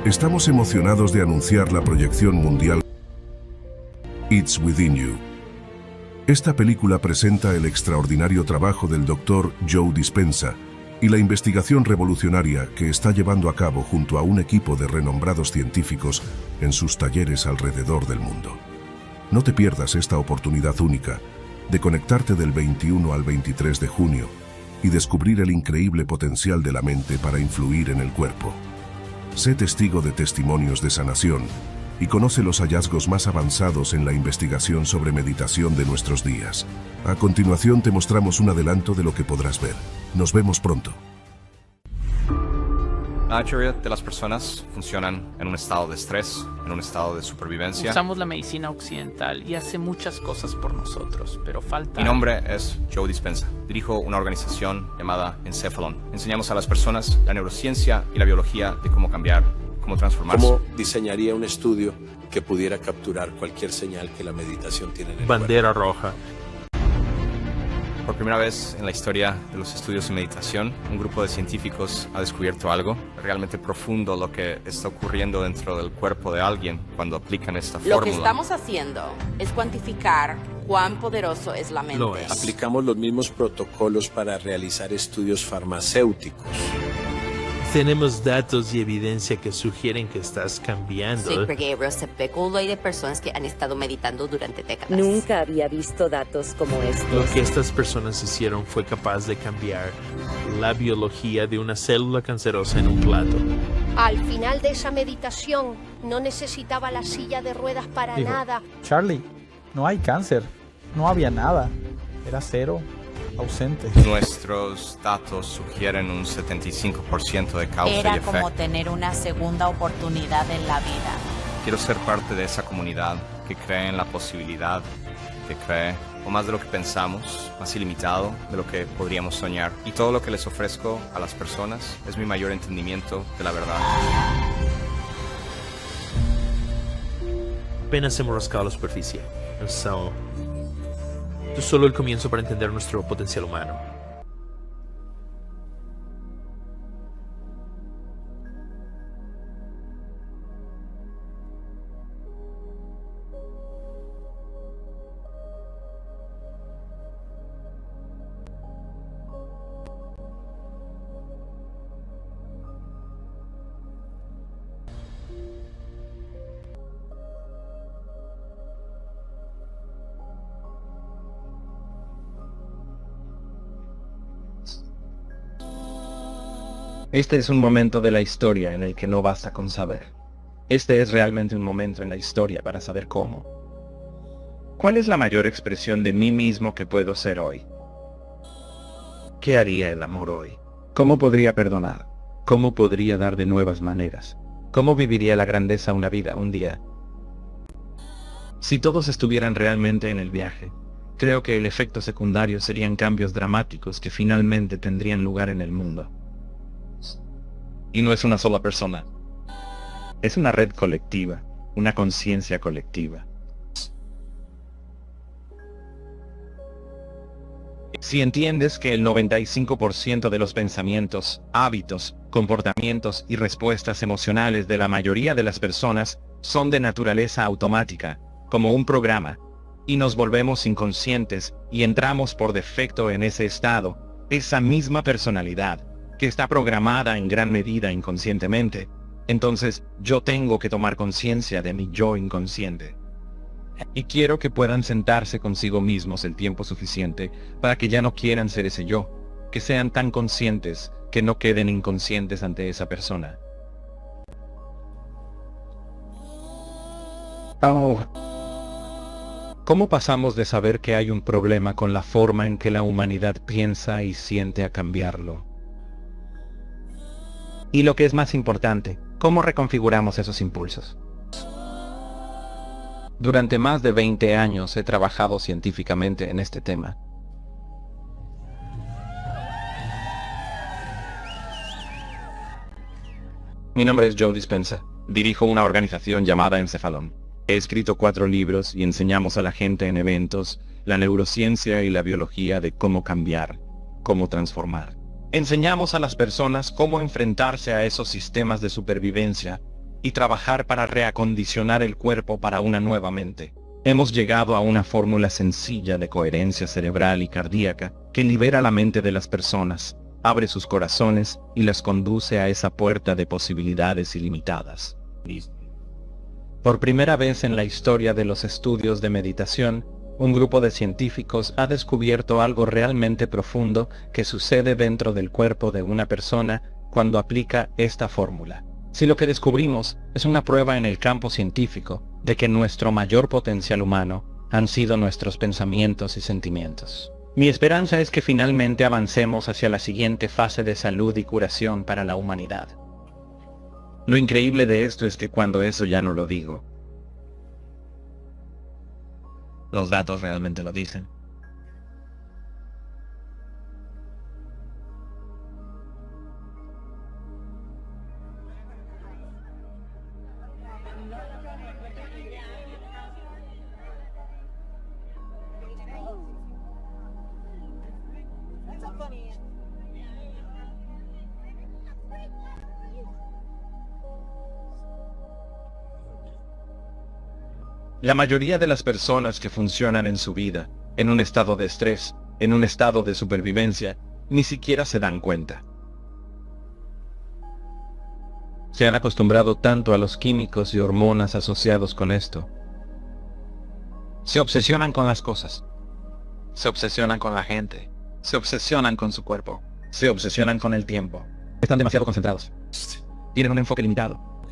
Estamos emocionados de anunciar la proyección mundial It's Within You. Esta película presenta el extraordinario trabajo del Dr. Joe Dispenza y la investigación revolucionaria que está llevando a cabo junto a un equipo de renombrados científicos en sus talleres alrededor del mundo. No te pierdas esta oportunidad única de conectarte del 21 al 23 de junio y descubrir el increíble potencial de la mente para influir en el cuerpo. Sé testigo de testimonios de sanación y conoce los hallazgos más avanzados en la investigación sobre meditación de nuestros días. A continuación te mostramos un adelanto de lo que podrás ver. Nos vemos pronto. La mayoría de las personas funcionan en un estado de estrés, en un estado de supervivencia. Usamos la medicina occidental y hace muchas cosas por nosotros, pero falta... Mi nombre es Joe Dispenza. Dirijo una organización llamada Encephalon. Enseñamos a las personas la neurociencia y la biología de cómo cambiar, cómo transformarse. ¿Cómo diseñaría un estudio que pudiera capturar cualquier señal que la meditación tiene en el Bandera cuerpo? roja. Por primera vez en la historia de los estudios de meditación, un grupo de científicos ha descubierto algo realmente profundo, lo que está ocurriendo dentro del cuerpo de alguien cuando aplican esta fórmula. Lo que estamos haciendo es cuantificar cuán poderoso es la mente. Lo es. Aplicamos los mismos protocolos para realizar estudios farmacéuticos. Tenemos datos y evidencia que sugieren que estás cambiando. Sí, porque se especuló hay de personas que han estado meditando durante décadas. Nunca había visto datos como Lo estos. que estas personas hicieron fue capaz de cambiar la biología de una célula cancerosa en un plato. Al final de esa meditación, no necesitaba la silla de ruedas para Dijo, nada. Charlie, no hay cáncer, no había nada, era cero, ausente. Nuestros datos sugieren un 75% de causa y Era efecto. como tener una segunda oportunidad en la vida. Quiero ser parte de esa comunidad que cree en la posibilidad, que cree, o más de lo que pensamos, más ilimitado de lo que podríamos soñar. Y todo lo que les ofrezco a las personas es mi mayor entendimiento de la verdad. Apenas hemos rascado la superficie. So, esto es solo el comienzo para entender nuestro potencial humano. Este es un momento de la historia en el que no basta con saber. Este es realmente un momento en la historia para saber cómo. ¿Cuál es la mayor expresión de mí mismo que puedo ser hoy? ¿Qué haría el amor hoy? ¿Cómo podría perdonar? ¿Cómo podría dar de nuevas maneras? ¿Cómo viviría la grandeza una vida un día? Si todos estuvieran realmente en el viaje, creo que el efecto secundario serían cambios dramáticos que finalmente tendrían lugar en el mundo. Y no es una sola persona. Es una red colectiva, una conciencia colectiva. Si entiendes que el 95% de los pensamientos, hábitos, comportamientos y respuestas emocionales de la mayoría de las personas son de naturaleza automática, como un programa, y nos volvemos inconscientes y entramos por defecto en ese estado, esa misma personalidad, que está programada en gran medida inconscientemente, entonces yo tengo que tomar conciencia de mi yo inconsciente. Y quiero que puedan sentarse consigo mismos el tiempo suficiente para que ya no quieran ser ese yo, que sean tan conscientes que no queden inconscientes ante esa persona. Oh. ¿Cómo pasamos de saber que hay un problema con la forma en que la humanidad piensa y siente a cambiarlo? Y lo que es más importante, ¿cómo reconfiguramos esos impulsos? Durante más de 20 años he trabajado científicamente en este tema. Mi nombre es Joe Dispenza. Dirijo una organización llamada Encephalon. He escrito 4 libros y enseñamos a la gente en eventos la neurociencia y la biología de cómo cambiar, cómo transformar. Enseñamos a las personas cómo enfrentarse a esos sistemas de supervivencia y trabajar para reacondicionar el cuerpo para una nueva mente. Hemos llegado a una fórmula sencilla de coherencia cerebral y cardíaca que libera la mente de las personas, abre sus corazones y las conduce a esa puerta de posibilidades ilimitadas. Por primera vez en la historia de los estudios de meditación, un grupo de científicos ha descubierto algo realmente profundo que sucede dentro del cuerpo de una persona cuando aplica esta fórmula. Si lo que descubrimos es una prueba en el campo científico de que nuestro mayor potencial humano han sido nuestros pensamientos y sentimientos. Mi esperanza es que finalmente avancemos hacia la siguiente fase de salud y curación para la humanidad. Lo increíble de esto es que cuando eso ya no lo digo, los datos realmente lo dicen. La mayoría de las personas que funcionan en su vida, en un estado de estrés, en un estado de supervivencia, ni siquiera se dan cuenta. Se han acostumbrado tanto a los químicos y hormonas asociados con esto. Se obsesionan con las cosas. Se obsesionan con la gente. Se obsesionan con su cuerpo. Se obsesionan con el tiempo. Están demasiado concentrados. Tienen un enfoque limitado.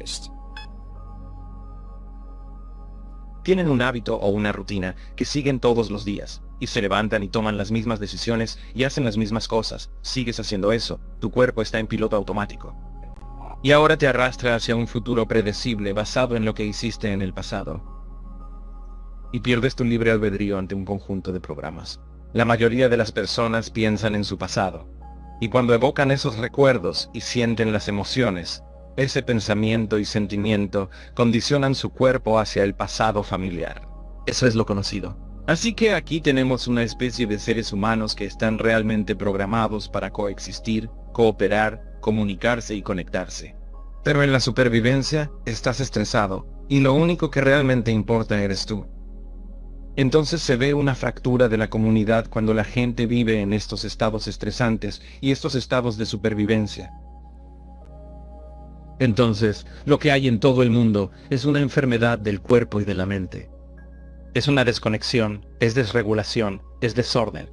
Tienen un hábito o una rutina que siguen todos los días, y se levantan y toman las mismas decisiones y hacen las mismas cosas. Sigues haciendo eso, tu cuerpo está en piloto automático. Y ahora te arrastra hacia un futuro predecible basado en lo que hiciste en el pasado. Y pierdes tu libre albedrío ante un conjunto de programas. La mayoría de las personas piensan en su pasado, y cuando evocan esos recuerdos y sienten las emociones, ese pensamiento y sentimiento condicionan su cuerpo hacia el pasado familiar. Eso es lo conocido. Así que aquí tenemos una especie de seres humanos que están realmente programados para coexistir, cooperar, comunicarse y conectarse. Pero en la supervivencia estás estresado, y lo único que realmente importa eres tú. Entonces se ve una fractura de la comunidad cuando la gente vive en estos estados estresantes y estos estados de supervivencia. Entonces, lo que hay en todo el mundo es una enfermedad del cuerpo y de la mente. Es una desconexión, es desregulación, es desorden.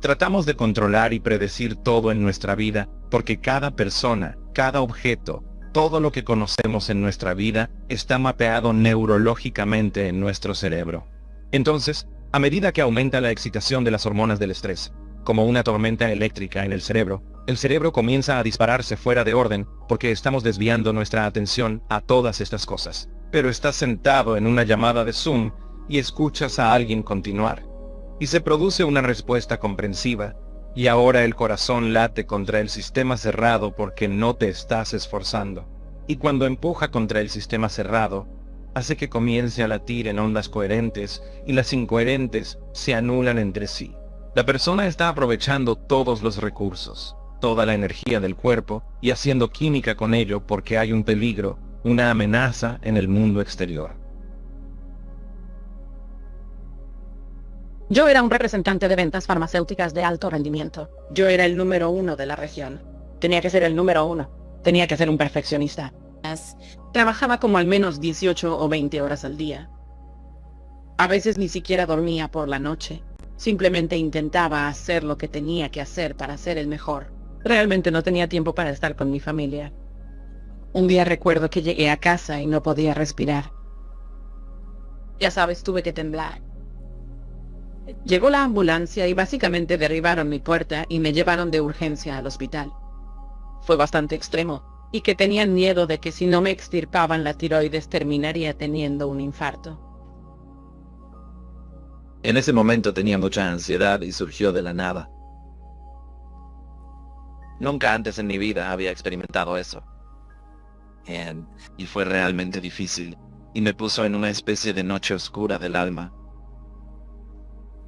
Tratamos de controlar y predecir todo en nuestra vida, porque cada persona, cada objeto, todo lo que conocemos en nuestra vida está mapeado neurológicamente en nuestro cerebro. Entonces, a medida que aumenta la excitación de las hormonas del estrés, como una tormenta eléctrica en el cerebro comienza a dispararse fuera de orden porque estamos desviando nuestra atención a todas estas cosas. Pero estás sentado en una llamada de Zoom y escuchas a alguien continuar. Y se produce una respuesta comprensiva, y ahora el corazón late contra el sistema cerrado porque no te estás esforzando. Y cuando empuja contra el sistema cerrado, hace que comience a latir en ondas coherentes, y las incoherentes se anulan entre sí. La persona está aprovechando todos los recursos, toda la energía del cuerpo, y haciendo química con ello porque hay un peligro, una amenaza en el mundo exterior. Yo era un representante de ventas farmacéuticas de alto rendimiento. Yo era el número 1 de la región. Tenía que ser el número 1. Tenía que ser un perfeccionista. Trabajaba como al menos 18 o 20 horas al día. A veces ni siquiera dormía por la noche. Simplemente intentaba hacer lo que tenía que hacer para ser el mejor. Realmente no tenía tiempo para estar con mi familia. Un día recuerdo que llegué a casa y no podía respirar. Ya sabes, tuve que temblar. Llegó la ambulancia y básicamente derribaron mi puerta y me llevaron de urgencia al hospital. Fue bastante extremo, y que tenían miedo de que si no me extirpaban la tiroides terminaría teniendo un infarto. En ese momento tenía mucha ansiedad y surgió de la nada. Nunca antes en mi vida había experimentado eso. y fue realmente difícil, y me puso en una especie de noche oscura del alma.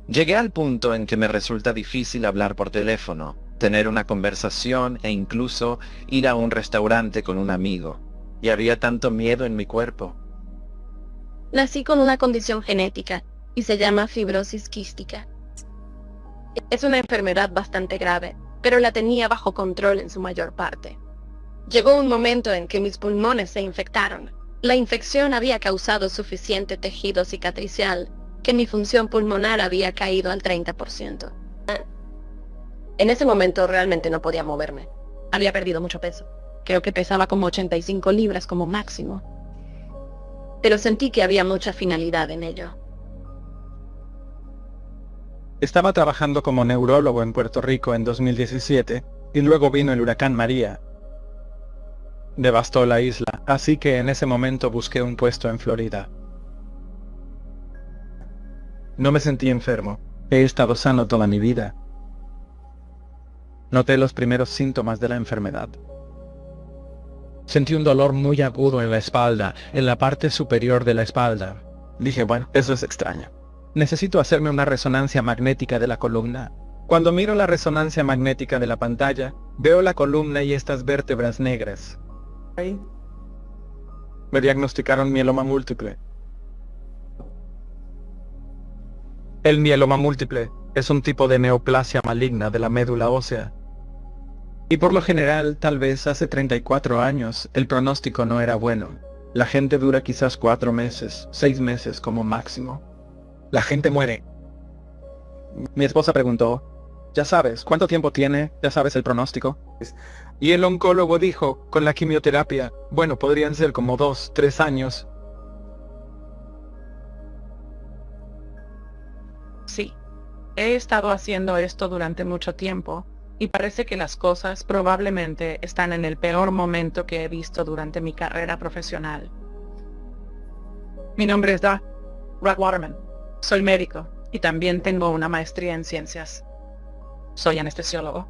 Llegué al punto en que me resulta difícil hablar por teléfono, tener una conversación e incluso ir a un restaurante con un amigo, y había tanto miedo en mi cuerpo. Nací con una condición genética y se llama fibrosis quística. Es una enfermedad bastante grave, pero la tenía bajo control en su mayor parte. Llegó un momento en que mis pulmones se infectaron. La infección había causado suficiente tejido cicatricial que mi función pulmonar había caído al 30%. En ese momento realmente no podía moverme. Había perdido mucho peso. Creo que pesaba como 85 libras como máximo. Pero sentí que había mucha finalidad en ello. Estaba trabajando como neurólogo en Puerto Rico en 2017 y luego vino el huracán María. Devastó la isla, así que en ese momento busqué un puesto en Florida. No me sentí enfermo. He estado sano toda mi vida. Noté los primeros síntomas de la enfermedad. Sentí un dolor muy agudo en la espalda, en la parte superior de la espalda. Dije, bueno, eso es extraño. Necesito hacerme una resonancia magnética de la columna. Cuando miro la resonancia magnética de la pantalla, veo la columna y estas vértebras negras. Me diagnosticaron mieloma múltiple. El mieloma múltiple es un tipo de neoplasia maligna de la médula ósea. Y por lo general, tal vez hace 34 años, el pronóstico no era bueno. La gente dura quizás 4 meses, 6 meses como máximo. La gente muere. Mi esposa preguntó, ¿ya sabes cuánto tiempo tiene? ¿Ya sabes el pronóstico? Y el oncólogo dijo, con la quimioterapia, bueno, podrían ser como 2, 3 años. Sí, he estado haciendo esto durante mucho tiempo, y parece que las cosas probablemente están en el peor momento que he visto durante mi carrera profesional. Mi nombre es Brad Waterman. Soy médico, y también tengo una maestría en ciencias. Soy anestesiólogo.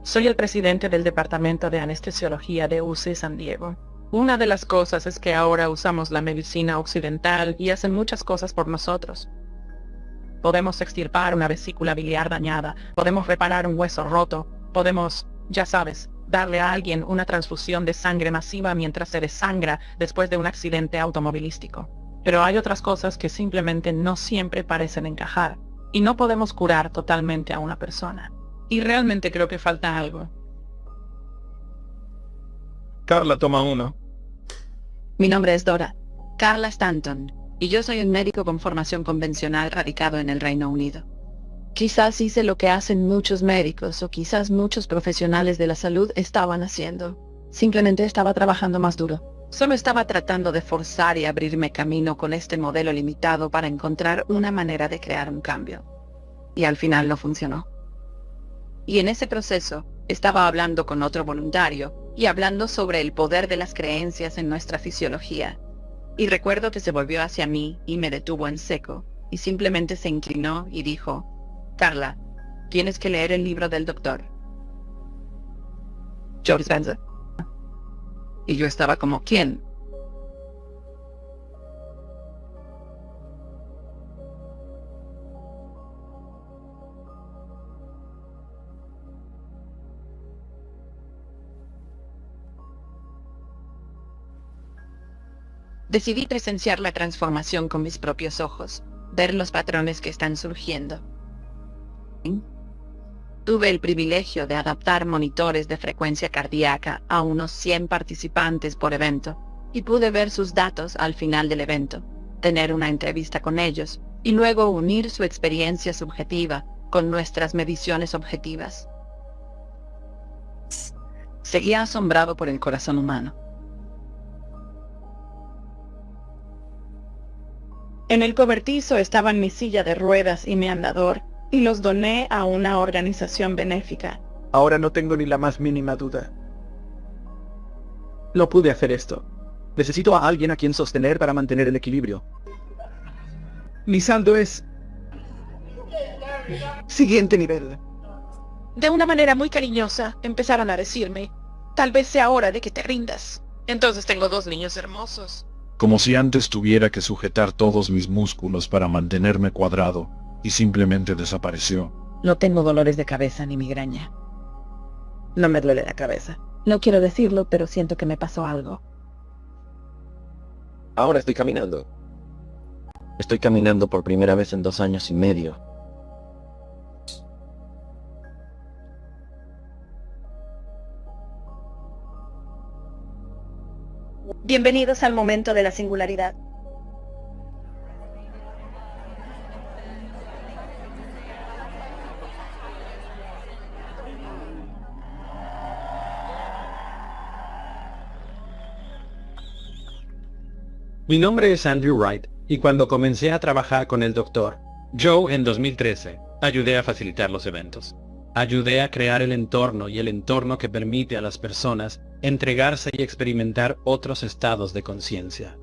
Soy el presidente del Departamento de Anestesiología de UC San Diego. Una de las cosas es que ahora usamos la medicina occidental y hacen muchas cosas por nosotros. Podemos extirpar una vesícula biliar dañada, podemos reparar un hueso roto, podemos, ya sabes, darle a alguien una transfusión de sangre masiva mientras se desangra después de un accidente automovilístico. Pero hay otras cosas que simplemente no siempre parecen encajar, y no podemos curar totalmente a una persona. Y realmente creo que falta algo. Carla, toma uno. Mi nombre es Carla Stanton, y yo soy un médico con formación convencional radicado en el Reino Unido. Quizás hice lo que hacen muchos médicos, o quizás muchos profesionales de la salud estaban haciendo. Simplemente estaba trabajando más duro. Solo estaba tratando de forzar y abrirme camino con este modelo limitado para encontrar una manera de crear un cambio. Y al final no funcionó. Y en ese proceso, estaba hablando con otro voluntario, y hablando sobre el poder de las creencias en nuestra fisiología. Y recuerdo que se volvió hacia mí y me detuvo en seco, y simplemente se inclinó y dijo, Carla, tienes que leer el libro del doctor Joe Dispenza. Y yo estaba como, ¿quién? Decidí presenciar la transformación con mis propios ojos, ver los patrones que están surgiendo. Tuve el privilegio de adaptar monitores de frecuencia cardíaca a unos 100 participantes por evento, y pude ver sus datos al final del evento, tener una entrevista con ellos, y luego unir su experiencia subjetiva con nuestras mediciones objetivas. Seguía asombrado por el corazón humano. En el cobertizo estaban mi silla de ruedas y mi andador, y los doné a una organización benéfica. Ahora no tengo ni la más mínima duda. No pude hacer esto. Necesito a alguien a quien sostener para mantener el equilibrio. Mi saldo es... siguiente nivel. De una manera muy cariñosa, empezaron a decirme, tal vez sea hora de que te rindas. Entonces tengo 2 niños hermosos. Como si antes tuviera que sujetar todos mis músculos para mantenerme cuadrado, y simplemente desapareció. No tengo dolores de cabeza ni migraña. No me duele la cabeza. No quiero decirlo, pero siento que me pasó algo. Ahora estoy caminando. Estoy caminando por primera vez en 2 años y medio. Bienvenidos al momento de la singularidad. Mi nombre es Andrew Wright, y cuando comencé a trabajar con el Dr. Joe en 2013, ayudé a facilitar los eventos. Ayudé a crear el entorno y el entorno que permite a las personas entregarse y experimentar otros estados de conciencia.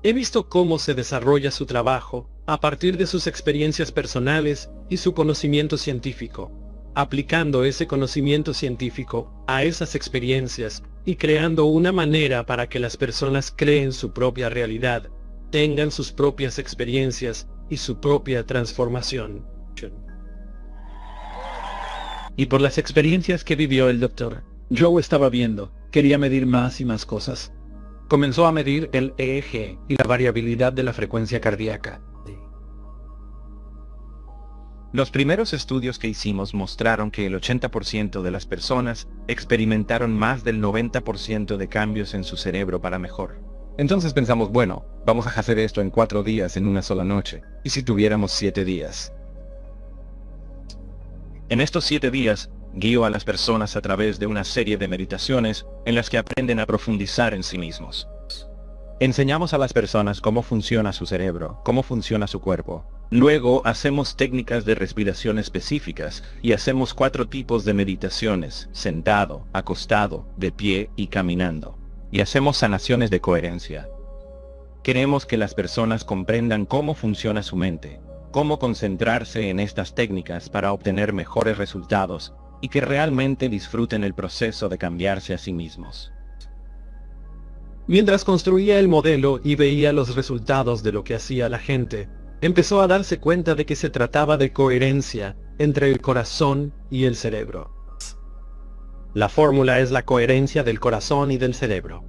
He visto cómo se desarrolla su trabajo a partir de sus experiencias personales y su conocimiento científico, aplicando ese conocimiento científico a esas experiencias y creando una manera para que las personas creen su propia realidad, tengan sus propias experiencias y su propia transformación. Y por las experiencias que vivió el doctor, Joe estaba viendo, quería medir más y más cosas. Comenzó a medir el EEG y la variabilidad de la frecuencia cardíaca. Los primeros estudios que hicimos mostraron que el 80% de las personas experimentaron más del 90% de cambios en su cerebro para mejor. Entonces pensamos, bueno, vamos a hacer esto en 4 días en una sola noche. ¿Y si tuviéramos 7 días? En estos 7 días, guío a las personas a través de una serie de meditaciones en las que aprenden a profundizar en sí mismos. Enseñamos a las personas cómo funciona su cerebro, cómo funciona su cuerpo. Luego hacemos técnicas de respiración específicas y hacemos 4 tipos de meditaciones: sentado, acostado, de pie y caminando. Y hacemos sanaciones de coherencia. Queremos que las personas comprendan cómo funciona su mente, cómo concentrarse en estas técnicas para obtener mejores resultados y que realmente disfruten el proceso de cambiarse a sí mismos. Mientras construía el modelo y veía los resultados de lo que hacía la gente, empezó a darse cuenta de que se trataba de coherencia entre el corazón y el cerebro. La fórmula es la coherencia del corazón y del cerebro.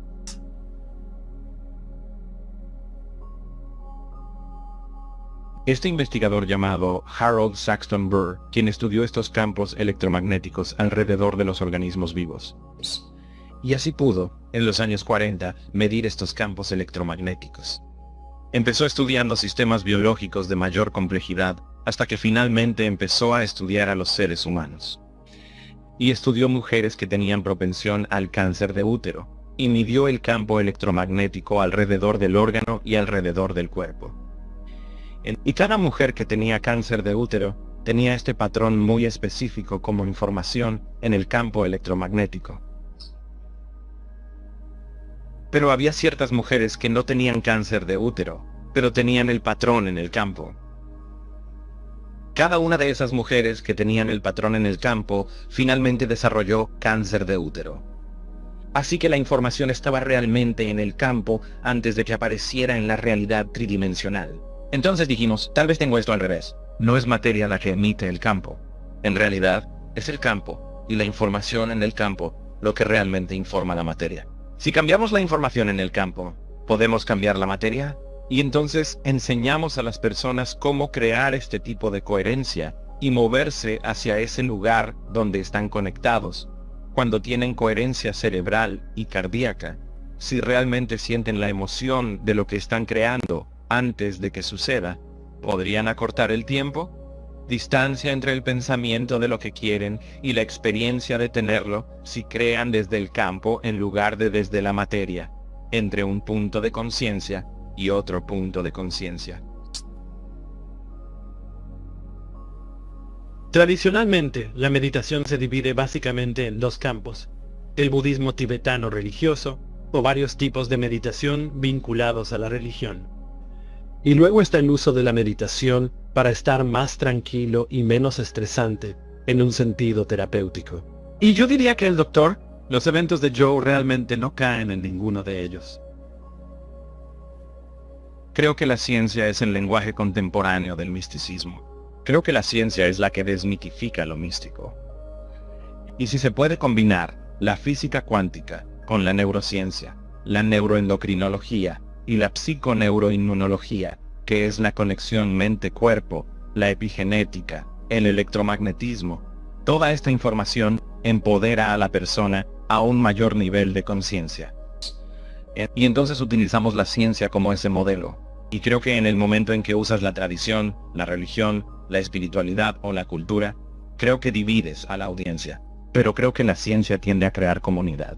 Este investigador llamado Harold Saxton Burr, quien estudió estos campos electromagnéticos alrededor de los organismos vivos. Y así pudo, en los años 40, medir estos campos electromagnéticos. Empezó estudiando sistemas biológicos de mayor complejidad, hasta que finalmente empezó a estudiar a los seres humanos. Y estudió mujeres que tenían propensión al cáncer de útero, y midió el campo electromagnético alrededor del órgano y alrededor del cuerpo. Y cada mujer que tenía cáncer de útero tenía este patrón muy específico como información en el campo electromagnético. Pero había ciertas mujeres que no tenían cáncer de útero, pero tenían el patrón en el campo. Cada una de esas mujeres que tenían el patrón en el campo finalmente desarrolló cáncer de útero. Así que la información estaba realmente en el campo antes de que apareciera en la realidad tridimensional. Entonces dijimos, tal vez tengo esto al revés. No es materia la que emite el campo. En realidad, es el campo y la información en el campo lo que realmente informa la materia. Si cambiamos la información en el campo, ¿podemos cambiar la materia? Y entonces enseñamos a las personas cómo crear este tipo de coherencia y moverse hacia ese lugar donde están conectados. Cuando tienen coherencia cerebral y cardíaca, si realmente sienten la emoción de lo que están creando antes de que suceda, ¿podrían acortar el tiempo? Distancia entre el pensamiento de lo que quieren y la experiencia de tenerlo si crean desde el campo en lugar de desde la materia, entre un punto de conciencia y otro punto de conciencia. Tradicionalmente, la meditación se divide básicamente en 2 campos: el budismo tibetano religioso o varios tipos de meditación vinculados a la religión. Y luego está el uso de la meditación para estar más tranquilo y menos estresante en un sentido terapéutico. Y yo diría que el doctor Los eventos de Joe realmente no caen en ninguno de ellos. Creo que la ciencia es el lenguaje contemporáneo del misticismo. Creo que la ciencia es la que desmitifica lo místico. Y si se puede combinar la física cuántica con la neurociencia, la neuroendocrinología y la psiconeuroinmunología, que es la conexión mente-cuerpo, la epigenética, el electromagnetismo, toda esta información empodera a la persona a un mayor nivel de conciencia. Y entonces utilizamos la ciencia como ese modelo. Y creo que en el momento en que usas la tradición, la religión, la espiritualidad o la cultura, creo que divides a la audiencia. Pero creo que la ciencia tiende a crear comunidad.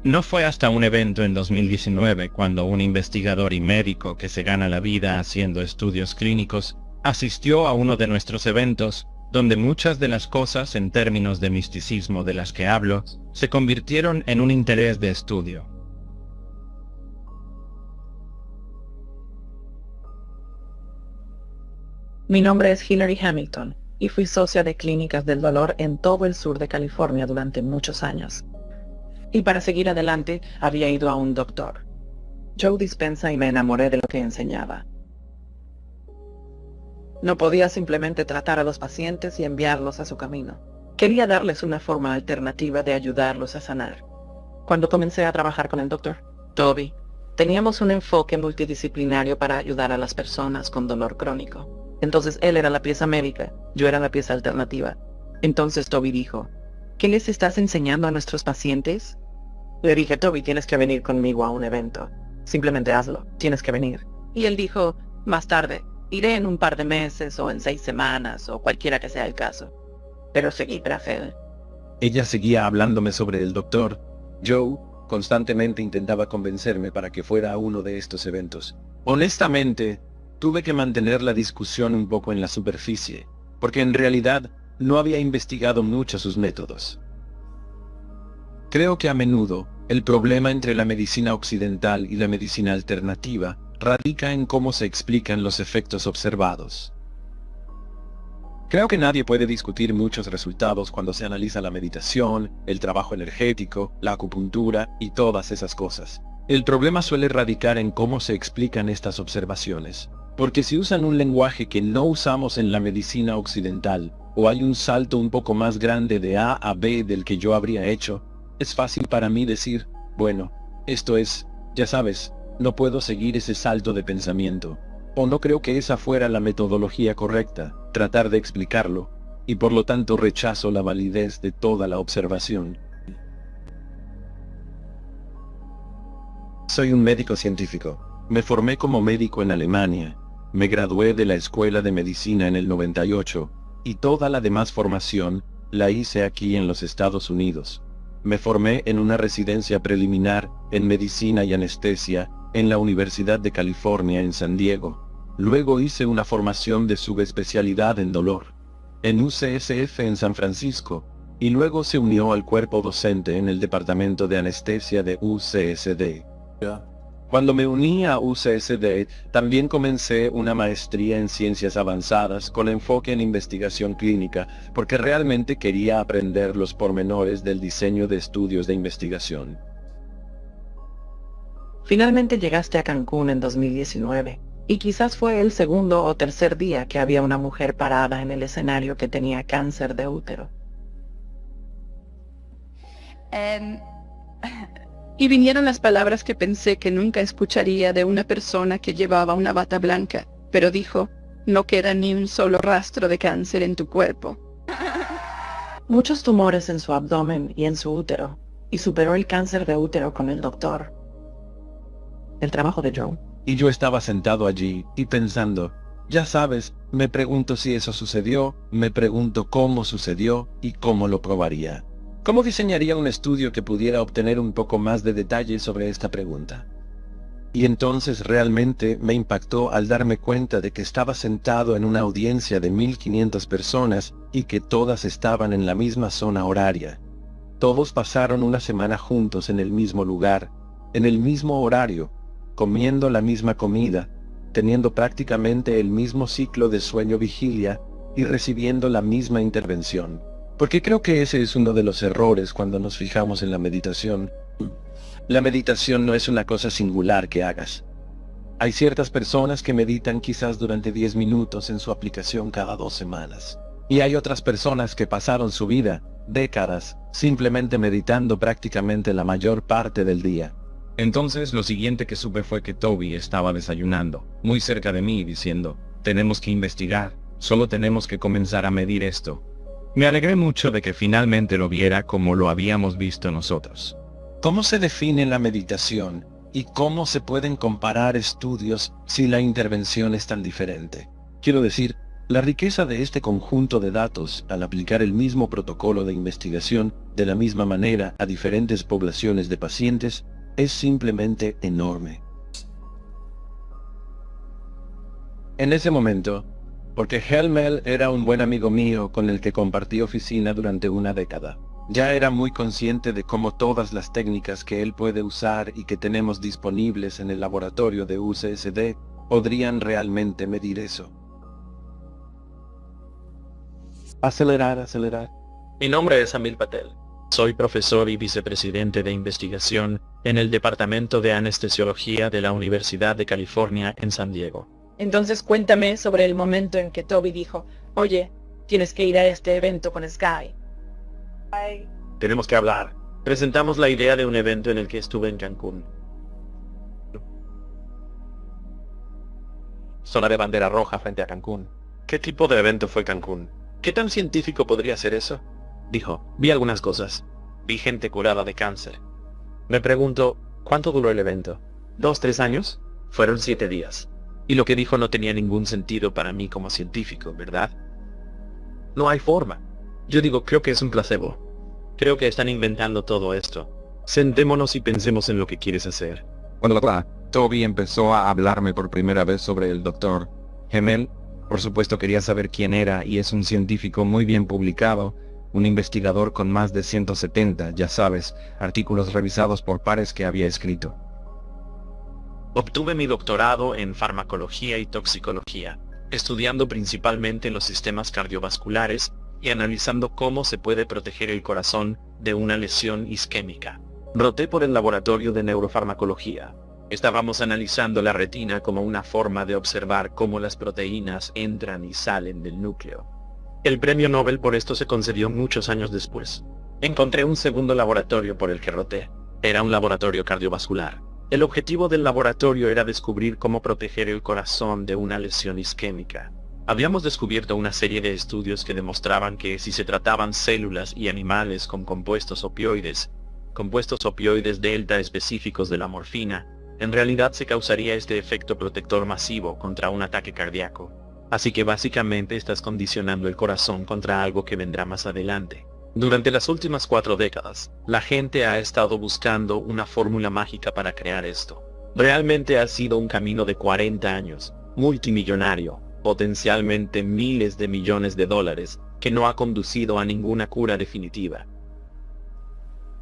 No fue hasta un evento en 2019 cuando un investigador y médico que se gana la vida haciendo estudios clínicos asistió a uno de nuestros eventos, donde muchas de las cosas en términos de misticismo de las que hablo, se convirtieron en un interés de estudio. Mi nombre es Hillary Hamilton, y fui socia de clínicas del dolor en todo el sur de California durante muchos años. Y para seguir adelante, había ido a un doctor, Joe Dispenza, y me enamoré de lo que enseñaba. No podía simplemente tratar a los pacientes y enviarlos a su camino. Quería darles una forma alternativa de ayudarlos a sanar. Cuando comencé a trabajar con el doctor Toby, teníamos un enfoque multidisciplinario para ayudar a las personas con dolor crónico. Entonces él era la pieza médica, yo era la pieza alternativa. Entonces Toby dijo, ¿qué les estás enseñando a nuestros pacientes? Le dije, Toby, tienes que venir conmigo a un evento. Simplemente hazlo, tienes que venir. Y él dijo, más tarde. Iré en un par de meses o en 6 semanas o cualquiera que sea el caso. Pero seguí para Fede. Ella seguía hablándome sobre el doctor. Joe constantemente intentaba convencerme para que fuera a uno de estos eventos. Honestamente, tuve que mantener la discusión un poco en la superficie, porque en realidad no había investigado mucho sus métodos. Creo que a menudo el problema entre la medicina occidental y la medicina alternativa radica en cómo se explican los efectos observados. Creo que nadie puede discutir muchos resultados cuando se analiza la meditación, el trabajo energético, la acupuntura y todas esas cosas. El problema suele radicar en cómo se explican estas observaciones, porque si usan un lenguaje que no usamos en la medicina occidental, o hay un salto un poco más grande de A a B del que yo habría hecho, es fácil para mí decir, bueno, esto es, ya sabes, no puedo seguir ese salto de pensamiento, o no creo que esa fuera la metodología correcta, tratar de explicarlo, y por lo tanto rechazo la validez de toda la observación. Soy un médico científico. Me formé como médico en Alemania. Me gradué de la Escuela de Medicina en el 98, y toda la demás formación la hice aquí en los Estados Unidos. Me formé en una residencia preliminar en Medicina y Anestesia en la Universidad de California en San Diego. Luego hice una formación de subespecialidad en dolor en UCSF en San Francisco, y luego se unió al cuerpo docente en el Departamento de Anestesia de UCSD. Cuando me uní a UCSD, también comencé una maestría en ciencias avanzadas con enfoque en investigación clínica, porque realmente quería aprender los pormenores del diseño de estudios de investigación. Finalmente llegaste a Cancún en 2019, y quizás fue el segundo o tercer día que había una mujer parada en el escenario que tenía cáncer de útero. Y vinieron las palabras que pensé que nunca escucharía de una persona que llevaba una bata blanca, pero dijo, no queda ni un solo rastro de cáncer en tu cuerpo. Muchos tumores en su abdomen y en su útero, y superó el cáncer de útero con el doctor. El trabajo de Joe. Y yo estaba sentado allí, y pensando, ya sabes, me pregunto si eso sucedió, me pregunto cómo sucedió, y cómo lo probaría. ¿Cómo diseñaría un estudio que pudiera obtener un poco más de detalles sobre esta pregunta? Y entonces realmente me impactó al darme cuenta de que estaba sentado en una audiencia de 1500 personas, y que todas estaban en la misma zona horaria. Todos pasaron una semana juntos en el mismo lugar, en el mismo horario, comiendo la misma comida, teniendo prácticamente el mismo ciclo de sueño-vigilia y recibiendo la misma intervención. Porque creo que ese es uno de los errores cuando nos fijamos en la meditación. La meditación no es una cosa singular que hagas. Hay ciertas personas que meditan quizás durante 10 minutos en su aplicación cada 2 semanas. Y hay otras personas que pasaron su vida, décadas, simplemente meditando prácticamente la mayor parte del día. Entonces lo siguiente que supe fue que Toby estaba desayunando, muy cerca de mí, diciendo, tenemos que investigar, solo tenemos que comenzar a medir esto. Me alegré mucho de que finalmente lo viera como lo habíamos visto nosotros. ¿Cómo se define la meditación y cómo se pueden comparar estudios si la intervención es tan diferente? Quiero decir, la riqueza de este conjunto de datos al aplicar el mismo protocolo de investigación de la misma manera a diferentes poblaciones de pacientes es simplemente enorme. En ese momento, porque Helmel era un buen amigo mío con el que compartí oficina durante una década, ya era muy consciente de cómo todas las técnicas que él puede usar y que tenemos disponibles en el laboratorio de UCSD podrían realmente medir eso. Acelerar. Mi nombre es Amil Patel. Soy profesor y vicepresidente de investigación en el Departamento de Anestesiología de la Universidad de California en San Diego. Entonces cuéntame sobre el momento en que Toby dijo, oye, tienes que ir a este evento con Sky. Tenemos que hablar. Presentamos la idea de un evento en el que estuve en Cancún. Zona de bandera roja frente a Cancún. ¿Qué tipo de evento fue Cancún? ¿Qué tan científico podría ser eso? Dijo, vi algunas cosas. Vi gente curada de cáncer. Me pregunto, ¿cuánto duró el evento? ¿2, 3 años? Fueron 7 días. Y lo que dijo no tenía ningún sentido para mí como científico, ¿verdad? No hay forma. Yo digo, creo que es un placebo. Creo que están inventando todo esto. Sentémonos y pensemos en lo que quieres hacer. Cuando Toby empezó a hablarme por primera vez sobre el Dr. Helmel, por supuesto quería saber quién era, y es un científico muy bien publicado, un investigador con más de 170, ya sabes, artículos revisados por pares que había escrito. Obtuve mi doctorado en farmacología y toxicología, estudiando principalmente los sistemas cardiovasculares y analizando cómo se puede proteger el corazón de una lesión isquémica. Roté por el laboratorio de neurofarmacología. Estábamos analizando la retina como una forma de observar cómo las proteínas entran y salen del núcleo. El premio Nobel por esto se concedió muchos años después. Encontré un segundo laboratorio por el que roté. Era un laboratorio cardiovascular. El objetivo del laboratorio era descubrir cómo proteger el corazón de una lesión isquémica. Habíamos descubierto una serie de estudios que demostraban que si se trataban células y animales con compuestos opioides delta específicos de la morfina, en realidad se causaría este efecto protector masivo contra un ataque cardíaco. Así que básicamente estás condicionando el corazón contra algo que vendrá más adelante. Durante las últimas 4 décadas, la gente ha estado buscando una fórmula mágica para crear esto. Realmente ha sido un camino de 40 años, multimillonario, potencialmente miles de millones de dólares, que no ha conducido a ninguna cura definitiva.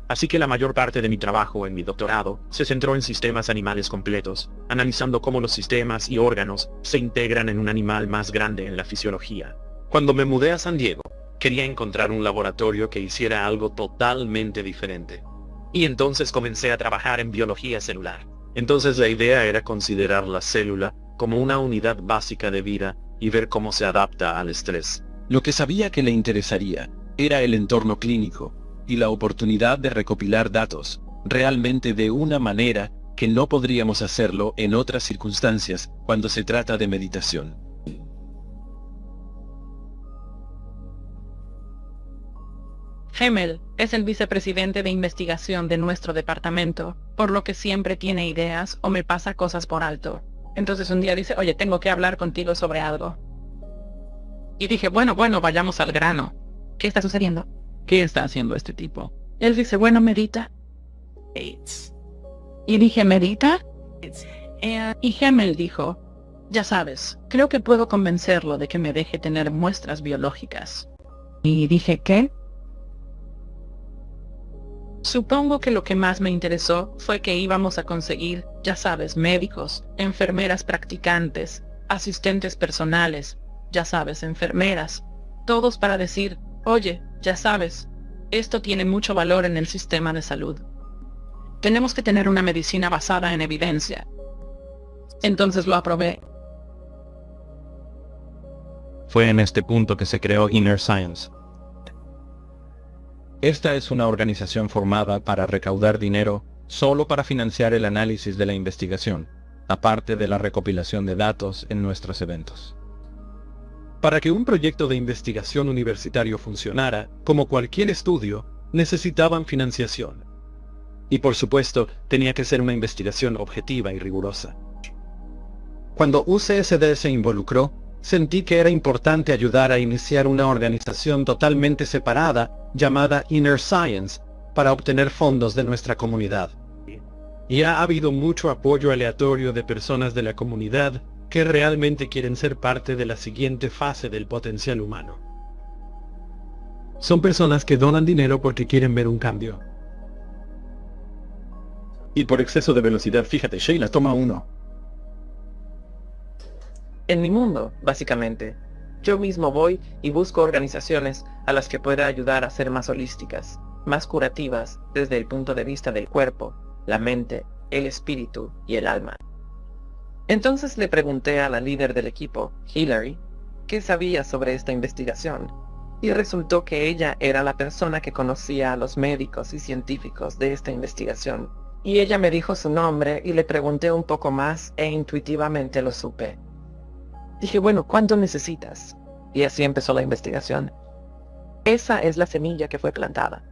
Así que la mayor parte de mi trabajo en mi doctorado se centró en sistemas animales completos, analizando cómo los sistemas y órganos se integran en un animal más grande en la fisiología. Cuando me mudé a San Diego, quería encontrar un laboratorio que hiciera algo totalmente diferente. Y entonces comencé a trabajar en biología celular. Entonces la idea era considerar la célula como una unidad básica de vida y ver cómo se adapta al estrés. Lo que sabía que le interesaría era el entorno clínico y la oportunidad de recopilar datos, realmente de una manera que no podríamos hacerlo en otras circunstancias cuando se trata de meditación. Helmel es el vicepresidente de investigación de nuestro departamento, por lo que siempre tiene ideas o me pasa cosas por alto. Entonces un día dice, oye, tengo que hablar contigo sobre algo. Y dije, bueno, vayamos al grano. ¿Qué está sucediendo? ¿Qué está haciendo este tipo? Él dice, bueno, medita. Y dije, ¿medita? Y Helmel dijo, ya sabes, creo que puedo convencerlo de que me deje tener muestras biológicas. Y dije, ¿qué? Supongo que lo que más me interesó fue que íbamos a conseguir, ya sabes, médicos, enfermeras practicantes, asistentes personales, ya sabes, enfermeras, todos para decir, oye, Ya sabes, esto tiene mucho valor en el sistema de salud. Tenemos que tener una medicina basada en evidencia. Entonces lo aprobé. Fue en este punto que se creó Inner Science. Esta es una organización formada para recaudar dinero solo para financiar el análisis de la investigación, aparte de la recopilación de datos en nuestros eventos. Para que un proyecto de investigación universitario funcionara, como cualquier estudio, necesitaban financiación. Y por supuesto, tenía que ser una investigación objetiva y rigurosa. Cuando UCSD se involucró, sentí que era importante ayudar a iniciar una organización totalmente separada llamada Inner Science para obtener fondos de nuestra comunidad. Y ha habido mucho apoyo aleatorio de personas de la comunidad que realmente quieren ser parte de la siguiente fase del potencial humano. Son personas que donan dinero porque quieren ver un cambio. Y por exceso de velocidad, fíjate, Sheila, toma uno. En mi mundo, básicamente, yo mismo voy y busco organizaciones a las que pueda ayudar a ser más holísticas, más curativas desde el punto de vista del cuerpo, la mente, el espíritu y el alma. Entonces le pregunté a la líder del equipo, Hillary, qué sabía sobre esta investigación, y resultó que ella era la persona que conocía a los médicos y científicos de esta investigación. Y ella me dijo su nombre y le pregunté un poco más e intuitivamente lo supe. Dije, bueno, ¿cuánto necesitas? Y así empezó la investigación. Esa es la semilla que fue plantada.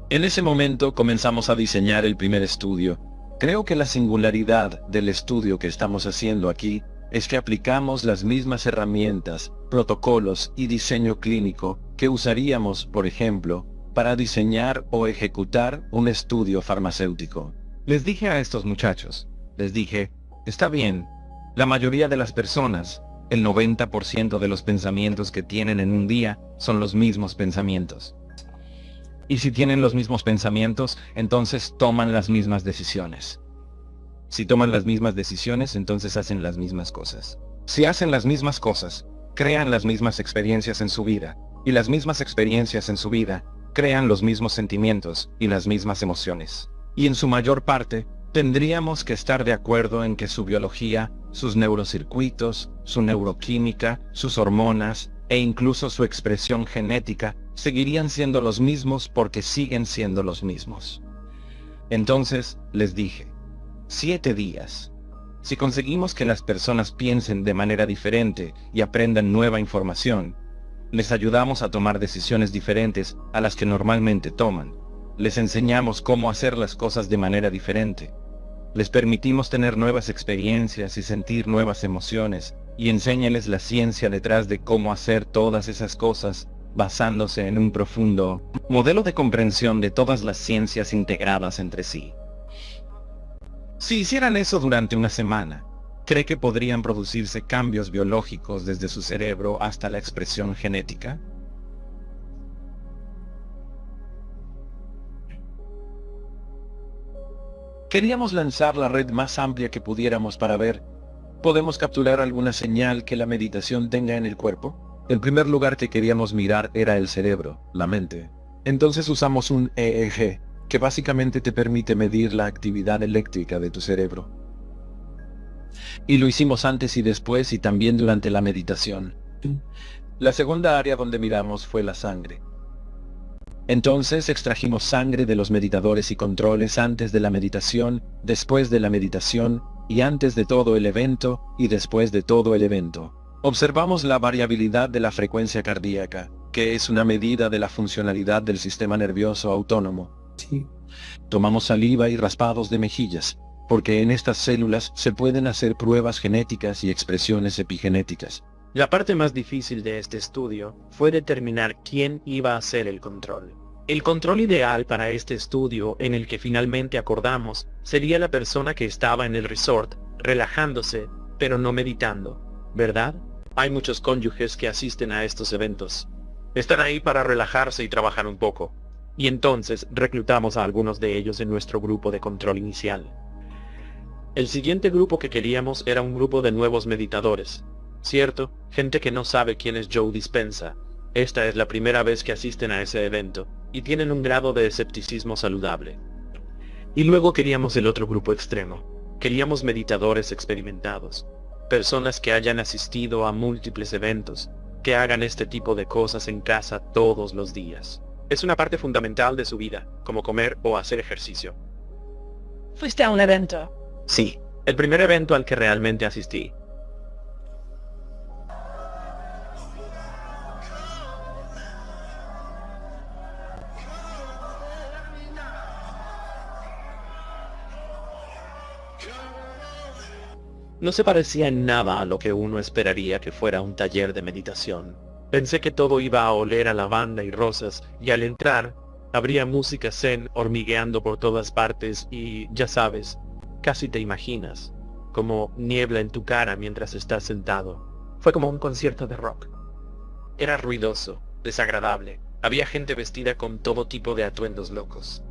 En ese momento comenzamos a diseñar el primer estudio. Creo que la singularidad del estudio que estamos haciendo aquí es que aplicamos las mismas herramientas, protocolos y diseño clínico que usaríamos, por ejemplo, para diseñar o ejecutar un estudio farmacéutico. Les dije a estos muchachos, está bien, la mayoría de las personas, el 90% de los pensamientos que tienen en un día son los mismos pensamientos. Y si tienen los mismos pensamientos, entonces toman las mismas decisiones. Si toman las mismas decisiones, entonces hacen las mismas cosas. Si hacen las mismas cosas, crean las mismas experiencias en su vida. Y las mismas experiencias en su vida crean los mismos sentimientos y las mismas emociones. Y en su mayor parte, tendríamos que estar de acuerdo en que su biología, sus neurocircuitos, su neuroquímica, sus hormonas e incluso su expresión genética seguirían siendo los mismos porque siguen siendo los mismos. Entonces les dije, 7 días. Si conseguimos que las personas piensen de manera diferente y aprendan nueva información, les ayudamos a tomar decisiones diferentes a las que normalmente toman. Les enseñamos cómo hacer las cosas de manera diferente. Les permitimos tener nuevas experiencias y sentir nuevas emociones, y enséñales la ciencia detrás de cómo hacer todas esas cosas, basándose en un profundo modelo de comprensión de todas las ciencias integradas entre sí. Si hicieran eso durante una semana, ¿cree que podrían producirse cambios biológicos desde su cerebro hasta la expresión genética? Queríamos lanzar la red más amplia que pudiéramos para ver, ¿podemos capturar alguna señal que la meditación tenga en el cuerpo? El primer lugar que queríamos mirar era el cerebro, la mente. Entonces usamos un EEG, que básicamente te permite medir la actividad eléctrica de tu cerebro. Y lo hicimos antes y después y también durante la meditación. La segunda área donde miramos fue la sangre. Entonces extrajimos sangre de los meditadores y controles antes de la meditación, después de la meditación, y antes de todo el evento, y después de todo el evento. Observamos la variabilidad de la frecuencia cardíaca, que es una medida de la funcionalidad del sistema nervioso autónomo. Sí. Tomamos saliva y raspados de mejillas, porque en estas células se pueden hacer pruebas genéticas y expresiones epigenéticas. La parte más difícil de este estudio fue determinar quién iba a hacer el control. El control ideal para este estudio, en el que finalmente acordamos, sería la persona que estaba en el resort, relajándose, pero no meditando, ¿verdad? Hay muchos cónyuges que asisten a estos eventos. Están ahí para relajarse y trabajar un poco. Y entonces reclutamos a algunos de ellos en nuestro grupo de control inicial. El siguiente grupo que queríamos era un grupo de nuevos meditadores. Cierto, gente que no sabe quién es Joe Dispenza. Esta es la primera vez que asisten a ese evento, y tienen un grado de escepticismo saludable. Y luego queríamos el otro grupo extremo. Queríamos meditadores experimentados. Personas que hayan asistido a múltiples eventos, que hagan este tipo de cosas en casa todos los días. Es una parte fundamental de su vida, como comer o hacer ejercicio. ¿Fuiste a un evento? Sí, el primer evento al que realmente asistí. No se parecía en nada a lo que uno esperaría que fuera un taller de meditación. Pensé que todo iba a oler a lavanda y rosas, y al entrar, habría música zen hormigueando por todas partes y, ya sabes, casi te imaginas, como niebla en tu cara mientras estás sentado. Fue como un concierto de rock. Era ruidoso, desagradable. Había gente vestida con todo tipo de atuendos locos.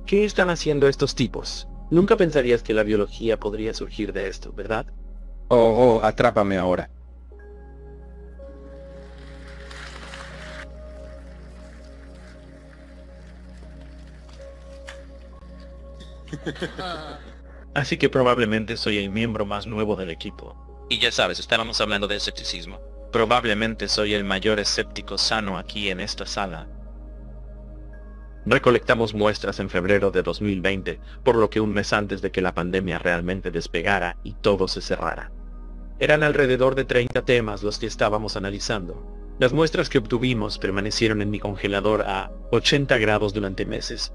¿Qué están haciendo estos tipos? Nunca pensarías que la biología podría surgir de esto, ¿verdad? Oh, atrápame ahora. Así que probablemente soy el miembro más nuevo del equipo. Y ya sabes, estábamos hablando de escepticismo. Probablemente soy el mayor escéptico sano aquí en esta sala. Recolectamos muestras en febrero de 2020, por lo que un mes antes de que la pandemia realmente despegara y todo se cerrara. Eran alrededor de 30 temas los que estábamos analizando. Las muestras que obtuvimos permanecieron en mi congelador a 80 grados durante meses.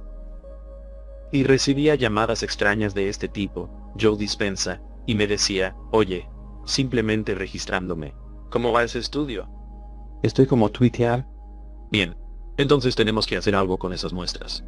Y recibía llamadas extrañas de este tipo, Joe Dispenza, y me decía, oye, simplemente registrándome. ¿Cómo va ese estudio? Estoy como tuitear. Bien. Entonces tenemos que hacer algo con esas muestras.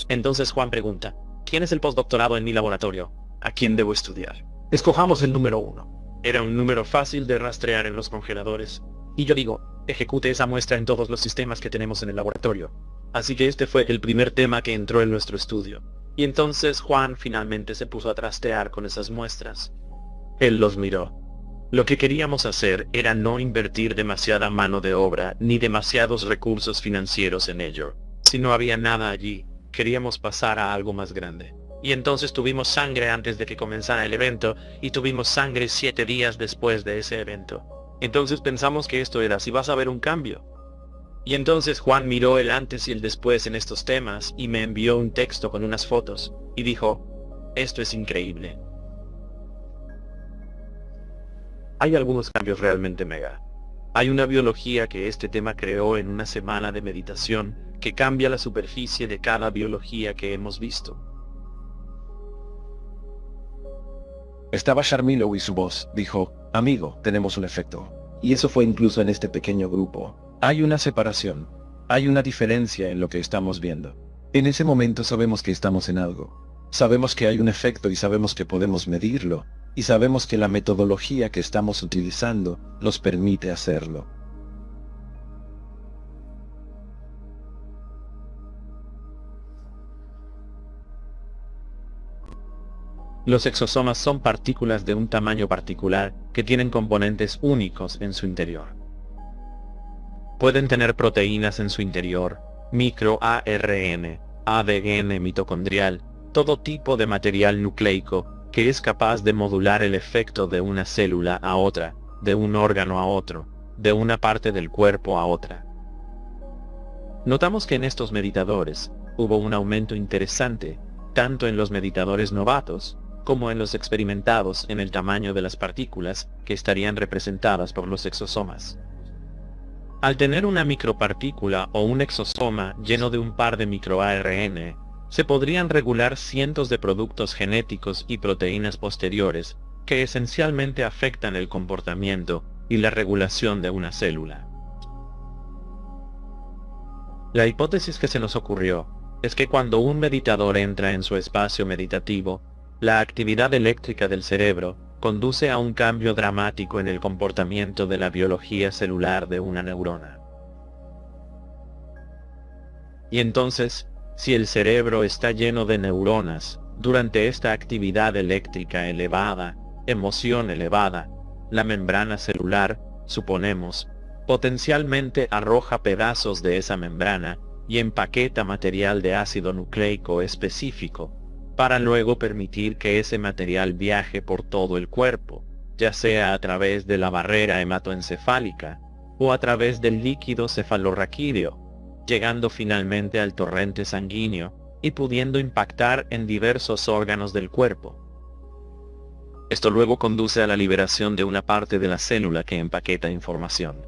Entonces Juan pregunta, ¿quién es el postdoctorado en mi laboratorio? ¿A quién debo estudiar? Escojamos el número 1. Era un número fácil de rastrear en los congeladores. Y yo digo, ejecute esa muestra en todos los sistemas que tenemos en el laboratorio. Así que este fue el primer tema que entró en nuestro estudio. Y entonces Juan finalmente se puso a trastear con esas muestras. Él los miró. Lo que queríamos hacer era no invertir demasiada mano de obra ni demasiados recursos financieros en ello. Si no había nada allí, queríamos pasar a algo más grande. Y entonces tuvimos sangre antes de que comenzara el evento y tuvimos sangre 7 días después de ese evento. Entonces pensamos que esto era si vas a ver un cambio. Y entonces Juan miró el antes y el después en estos temas y me envió un texto con unas fotos y dijo, esto es increíble. Hay algunos cambios realmente mega. Hay una biología que este tema creó en una semana de meditación que cambia la superficie de cada biología que hemos visto. Estaba Sharmilo y su voz dijo, amigo, tenemos un efecto. Y eso fue incluso en este pequeño grupo. Hay una separación. Hay una diferencia en lo que estamos viendo. En ese momento sabemos que estamos en algo. Sabemos que hay un efecto y sabemos que podemos medirlo. Y sabemos que la metodología que estamos utilizando nos permite hacerlo. Los exosomas son partículas de un tamaño particular que tienen componentes únicos en su interior. Pueden tener proteínas en su interior, microARN, ADN mitocondrial, todo tipo de material nucleico que es capaz de modular el efecto de una célula a otra, de un órgano a otro, de una parte del cuerpo a otra. Notamos que en estos meditadores hubo un aumento interesante, tanto en los meditadores novatos, como en los experimentados en el tamaño de las partículas que estarían representadas por los exosomas. Al tener una micropartícula o un exosoma lleno de un par de microARN, se podrían regular cientos de productos genéticos y proteínas posteriores que esencialmente afectan el comportamiento y la regulación de una célula. La hipótesis que se nos ocurrió es que cuando un meditador entra en su espacio meditativo, la actividad eléctrica del cerebro conduce a un cambio dramático en el comportamiento de la biología celular de una neurona. Y entonces, si el cerebro está lleno de neuronas, Durante esta actividad eléctrica elevada, emoción elevada, la membrana celular, suponemos, potencialmente arroja pedazos de esa membrana y empaqueta material de ácido nucleico específico, para luego permitir que ese material viaje por todo el cuerpo, ya sea a través de la barrera hematoencefálica o a través del líquido cefalorraquídeo, llegando finalmente al torrente sanguíneo y pudiendo impactar en diversos órganos del cuerpo. Esto luego conduce a la liberación de una parte de la célula que empaqueta información.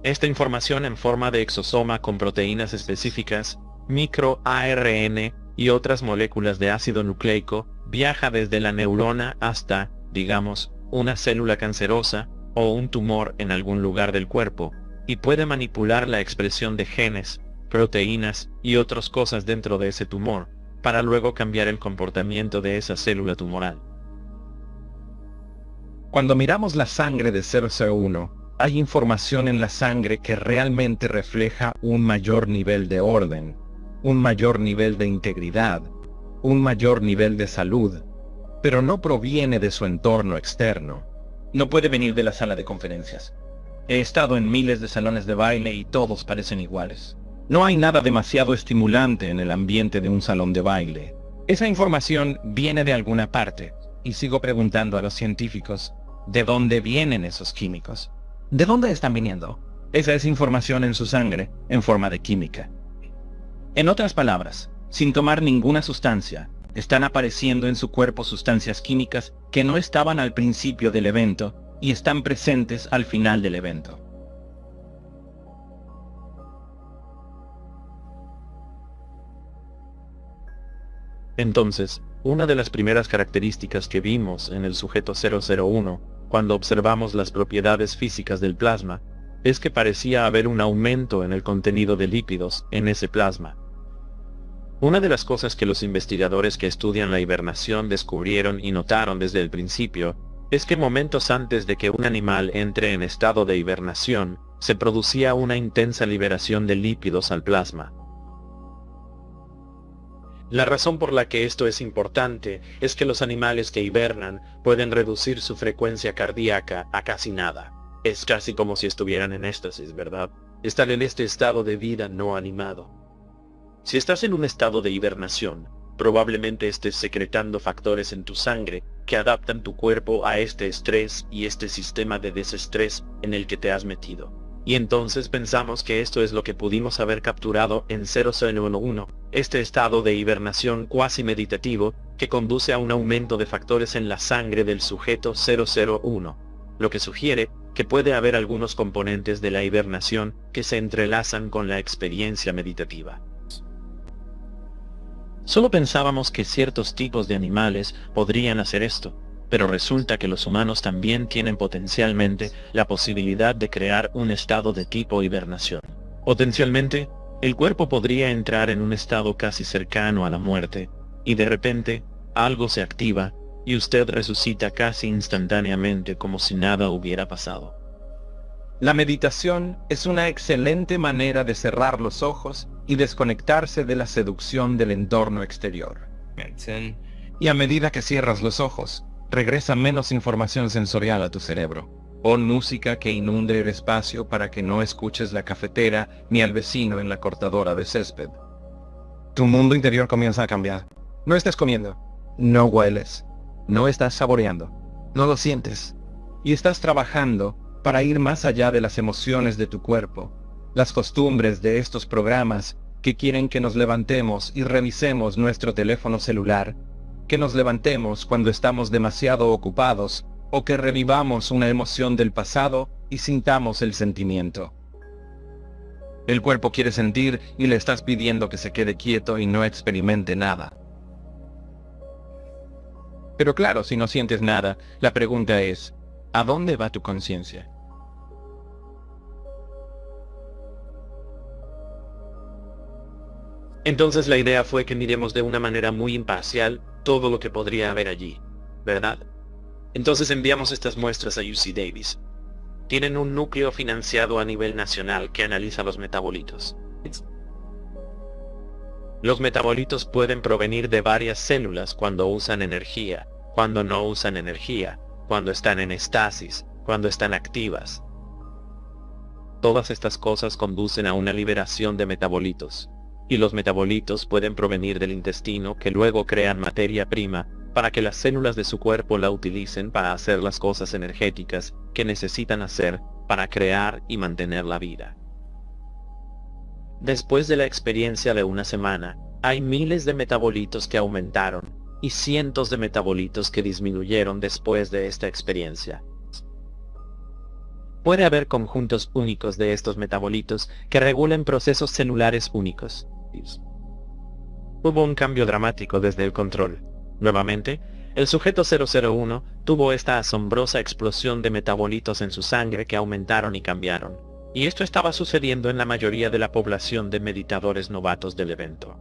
Esta información en forma de exosoma con proteínas específicas, microARN y otras moléculas de ácido nucleico, viaja desde la neurona hasta, digamos, una célula cancerosa o un tumor en algún lugar del cuerpo, y puede manipular la expresión de genes, proteínas y otras cosas dentro de ese tumor, para luego cambiar el comportamiento de esa célula tumoral. Cuando miramos la sangre de 001, hay información en la sangre que realmente refleja un mayor nivel de orden, un mayor nivel de integridad, un mayor nivel de salud, pero no proviene de su entorno externo. No puede venir de la sala de conferencias. He estado en miles de salones de baile y todos parecen iguales. No hay nada demasiado estimulante en el ambiente de un salón de baile. Esa información viene de alguna parte, y sigo preguntando a los científicos, ¿de dónde vienen esos químicos? ¿De dónde están viniendo? Esa es información en su sangre, en forma de química. En otras palabras, sin tomar ninguna sustancia, están apareciendo en su cuerpo sustancias químicas que no estaban al principio del evento, y están presentes al final del evento. Entonces, una de las primeras características que vimos en el sujeto 001, cuando observamos las propiedades físicas del plasma, es que parecía haber un aumento en el contenido de lípidos en ese plasma. Una de las cosas que los investigadores que estudian la hibernación descubrieron y notaron desde el principio, es que momentos antes de que un animal entre en estado de hibernación, se producía una intensa liberación de lípidos al plasma. La razón por la que esto es importante es que los animales que hibernan pueden reducir su frecuencia cardíaca a casi nada. Es casi como si estuvieran en éxtasis, ¿verdad? Están en este estado de vida no animado. Si estás en un estado de hibernación, probablemente estés secretando factores en tu sangre que adaptan tu cuerpo a este estrés y este sistema de desestrés en el que te has metido. Y entonces pensamos que esto es lo que pudimos haber capturado en 0011, este estado de hibernación cuasi meditativo que conduce a un aumento de factores en la sangre del sujeto 001, lo que sugiere que puede haber algunos componentes de la hibernación que se entrelazan con la experiencia meditativa. Solo pensábamos que ciertos tipos de animales podrían hacer esto, pero resulta que los humanos también tienen potencialmente la posibilidad de crear un estado de tipo hibernación. Potencialmente, el cuerpo podría entrar en un estado casi cercano a la muerte, y de repente, algo se activa, y usted resucita casi instantáneamente como si nada hubiera pasado. La meditación es una excelente manera de cerrar los ojos y desconectarse de la seducción del entorno exterior. Y a medida que cierras los ojos, regresa menos información sensorial a tu cerebro. Pon música que inunde el espacio para que no escuches la cafetera ni al vecino en la cortadora de césped. Tu mundo interior comienza a cambiar. No estás comiendo. No hueles. No estás saboreando. No lo sientes. Y estás trabajando para ir más allá de las emociones de tu cuerpo. Las costumbres de estos programas que quieren que nos levantemos y revisemos nuestro teléfono celular, que nos levantemos cuando estamos demasiado ocupados, o que revivamos una emoción del pasado y sintamos el sentimiento. El cuerpo quiere sentir y le estás pidiendo que se quede quieto y no experimente nada. Pero claro, si no sientes nada, la pregunta es, ¿a dónde va tu conciencia? Entonces la idea fue que miremos de una manera muy imparcial todo lo que podría haber allí, ¿verdad? Entonces enviamos estas muestras a UC Davis. Tienen un núcleo financiado a nivel nacional que analiza los metabolitos. Los metabolitos pueden provenir de varias células cuando usan energía, cuando no usan energía, cuando están en estasis, cuando están activas. Todas estas cosas conducen a una liberación de metabolitos. Y los metabolitos pueden provenir del intestino, que luego crean materia prima para que las células de su cuerpo la utilicen para hacer las cosas energéticas que necesitan hacer para crear y mantener la vida. Después de la experiencia de una semana, hay miles de metabolitos que aumentaron y cientos de metabolitos que disminuyeron después de esta experiencia. Puede haber conjuntos únicos de estos metabolitos que regulen procesos celulares únicos. Hubo un cambio dramático desde el control. Nuevamente, el sujeto 001 tuvo esta asombrosa explosión de metabolitos en su sangre que aumentaron y cambiaron. Y esto estaba sucediendo en la mayoría de la población de meditadores novatos del evento.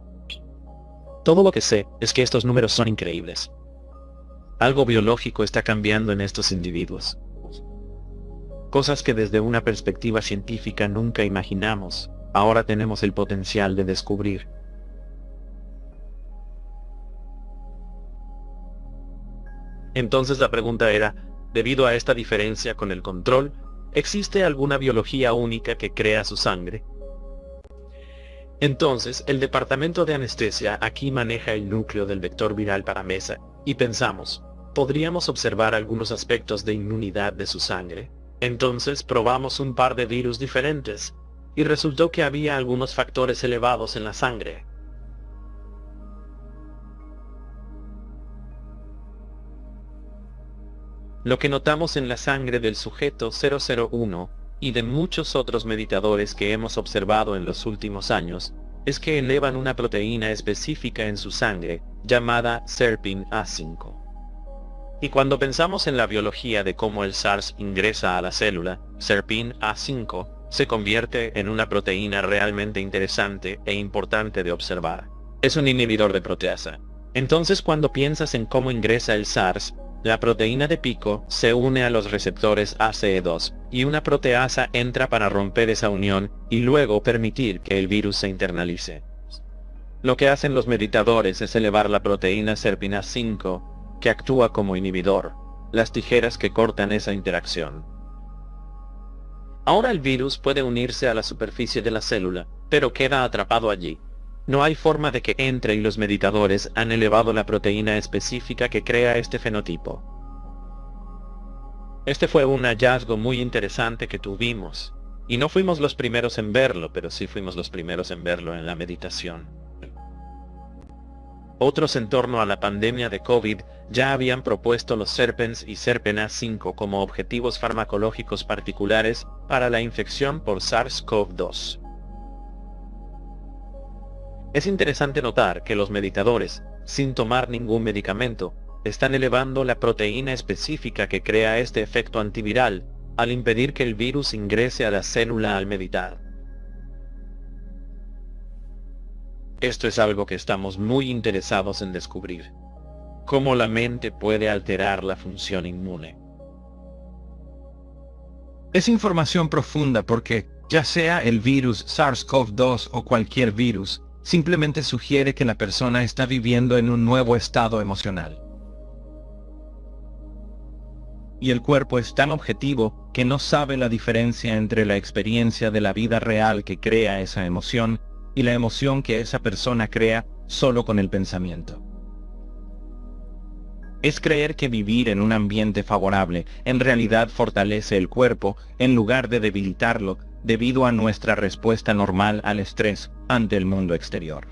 Todo lo que sé es que estos números son increíbles. Algo biológico está cambiando en estos individuos. Cosas que desde una perspectiva científica nunca imaginamos, ahora tenemos el potencial de descubrir. Entonces la pregunta era, debido a esta diferencia con el control, ¿existe alguna biología única que crea su sangre? Entonces, el departamento de anestesia aquí maneja el núcleo del vector viral para Mesa, y pensamos, ¿podríamos observar algunos aspectos de inmunidad de su sangre? Entonces probamos un par de virus diferentes, y resultó que había algunos factores elevados en la sangre. Lo que notamos en la sangre del sujeto 001 y de muchos otros meditadores que hemos observado en los últimos años, es que elevan una proteína específica en su sangre, llamada SERPIN-A5. Y cuando pensamos en la biología de cómo el SARS ingresa a la célula, SERPIN-A5 se convierte en una proteína realmente interesante e importante de observar. Es un inhibidor de proteasa. Entonces cuando piensas en cómo ingresa el SARS, la proteína de pico se une a los receptores ACE2, y una proteasa entra para romper esa unión y luego permitir que el virus se internalice. Lo que hacen los meditadores es elevar la proteína SERPIN-A5, que actúa como inhibidor, las tijeras que cortan esa interacción. Ahora el virus puede unirse a la superficie de la célula, pero queda atrapado allí. No hay forma de que entre y los meditadores han elevado la proteína específica que crea este fenotipo. Este fue un hallazgo muy interesante que tuvimos, y no fuimos los primeros en verlo, pero sí fuimos los primeros en verlo en la meditación. Otros en torno a la pandemia de COVID ya habían propuesto los SERPENs y SERPIN-A5 como objetivos farmacológicos particulares para la infección por SARS-CoV-2. Es interesante notar que los meditadores, sin tomar ningún medicamento, están elevando la proteína específica que crea este efecto antiviral, al impedir que el virus ingrese a la célula al meditar. Esto es algo que estamos muy interesados en descubrir. Cómo la mente puede alterar la función inmune. Es información profunda porque, ya sea el virus SARS-CoV-2 o cualquier virus, simplemente sugiere que la persona está viviendo en un nuevo estado emocional. Y el cuerpo es tan objetivo que no sabe la diferencia entre la experiencia de la vida real que crea esa emoción y la emoción que esa persona crea solo con el pensamiento. Es creer que vivir en un ambiente favorable en realidad fortalece el cuerpo en lugar de debilitarlo debido a nuestra respuesta normal al estrés ante el mundo exterior.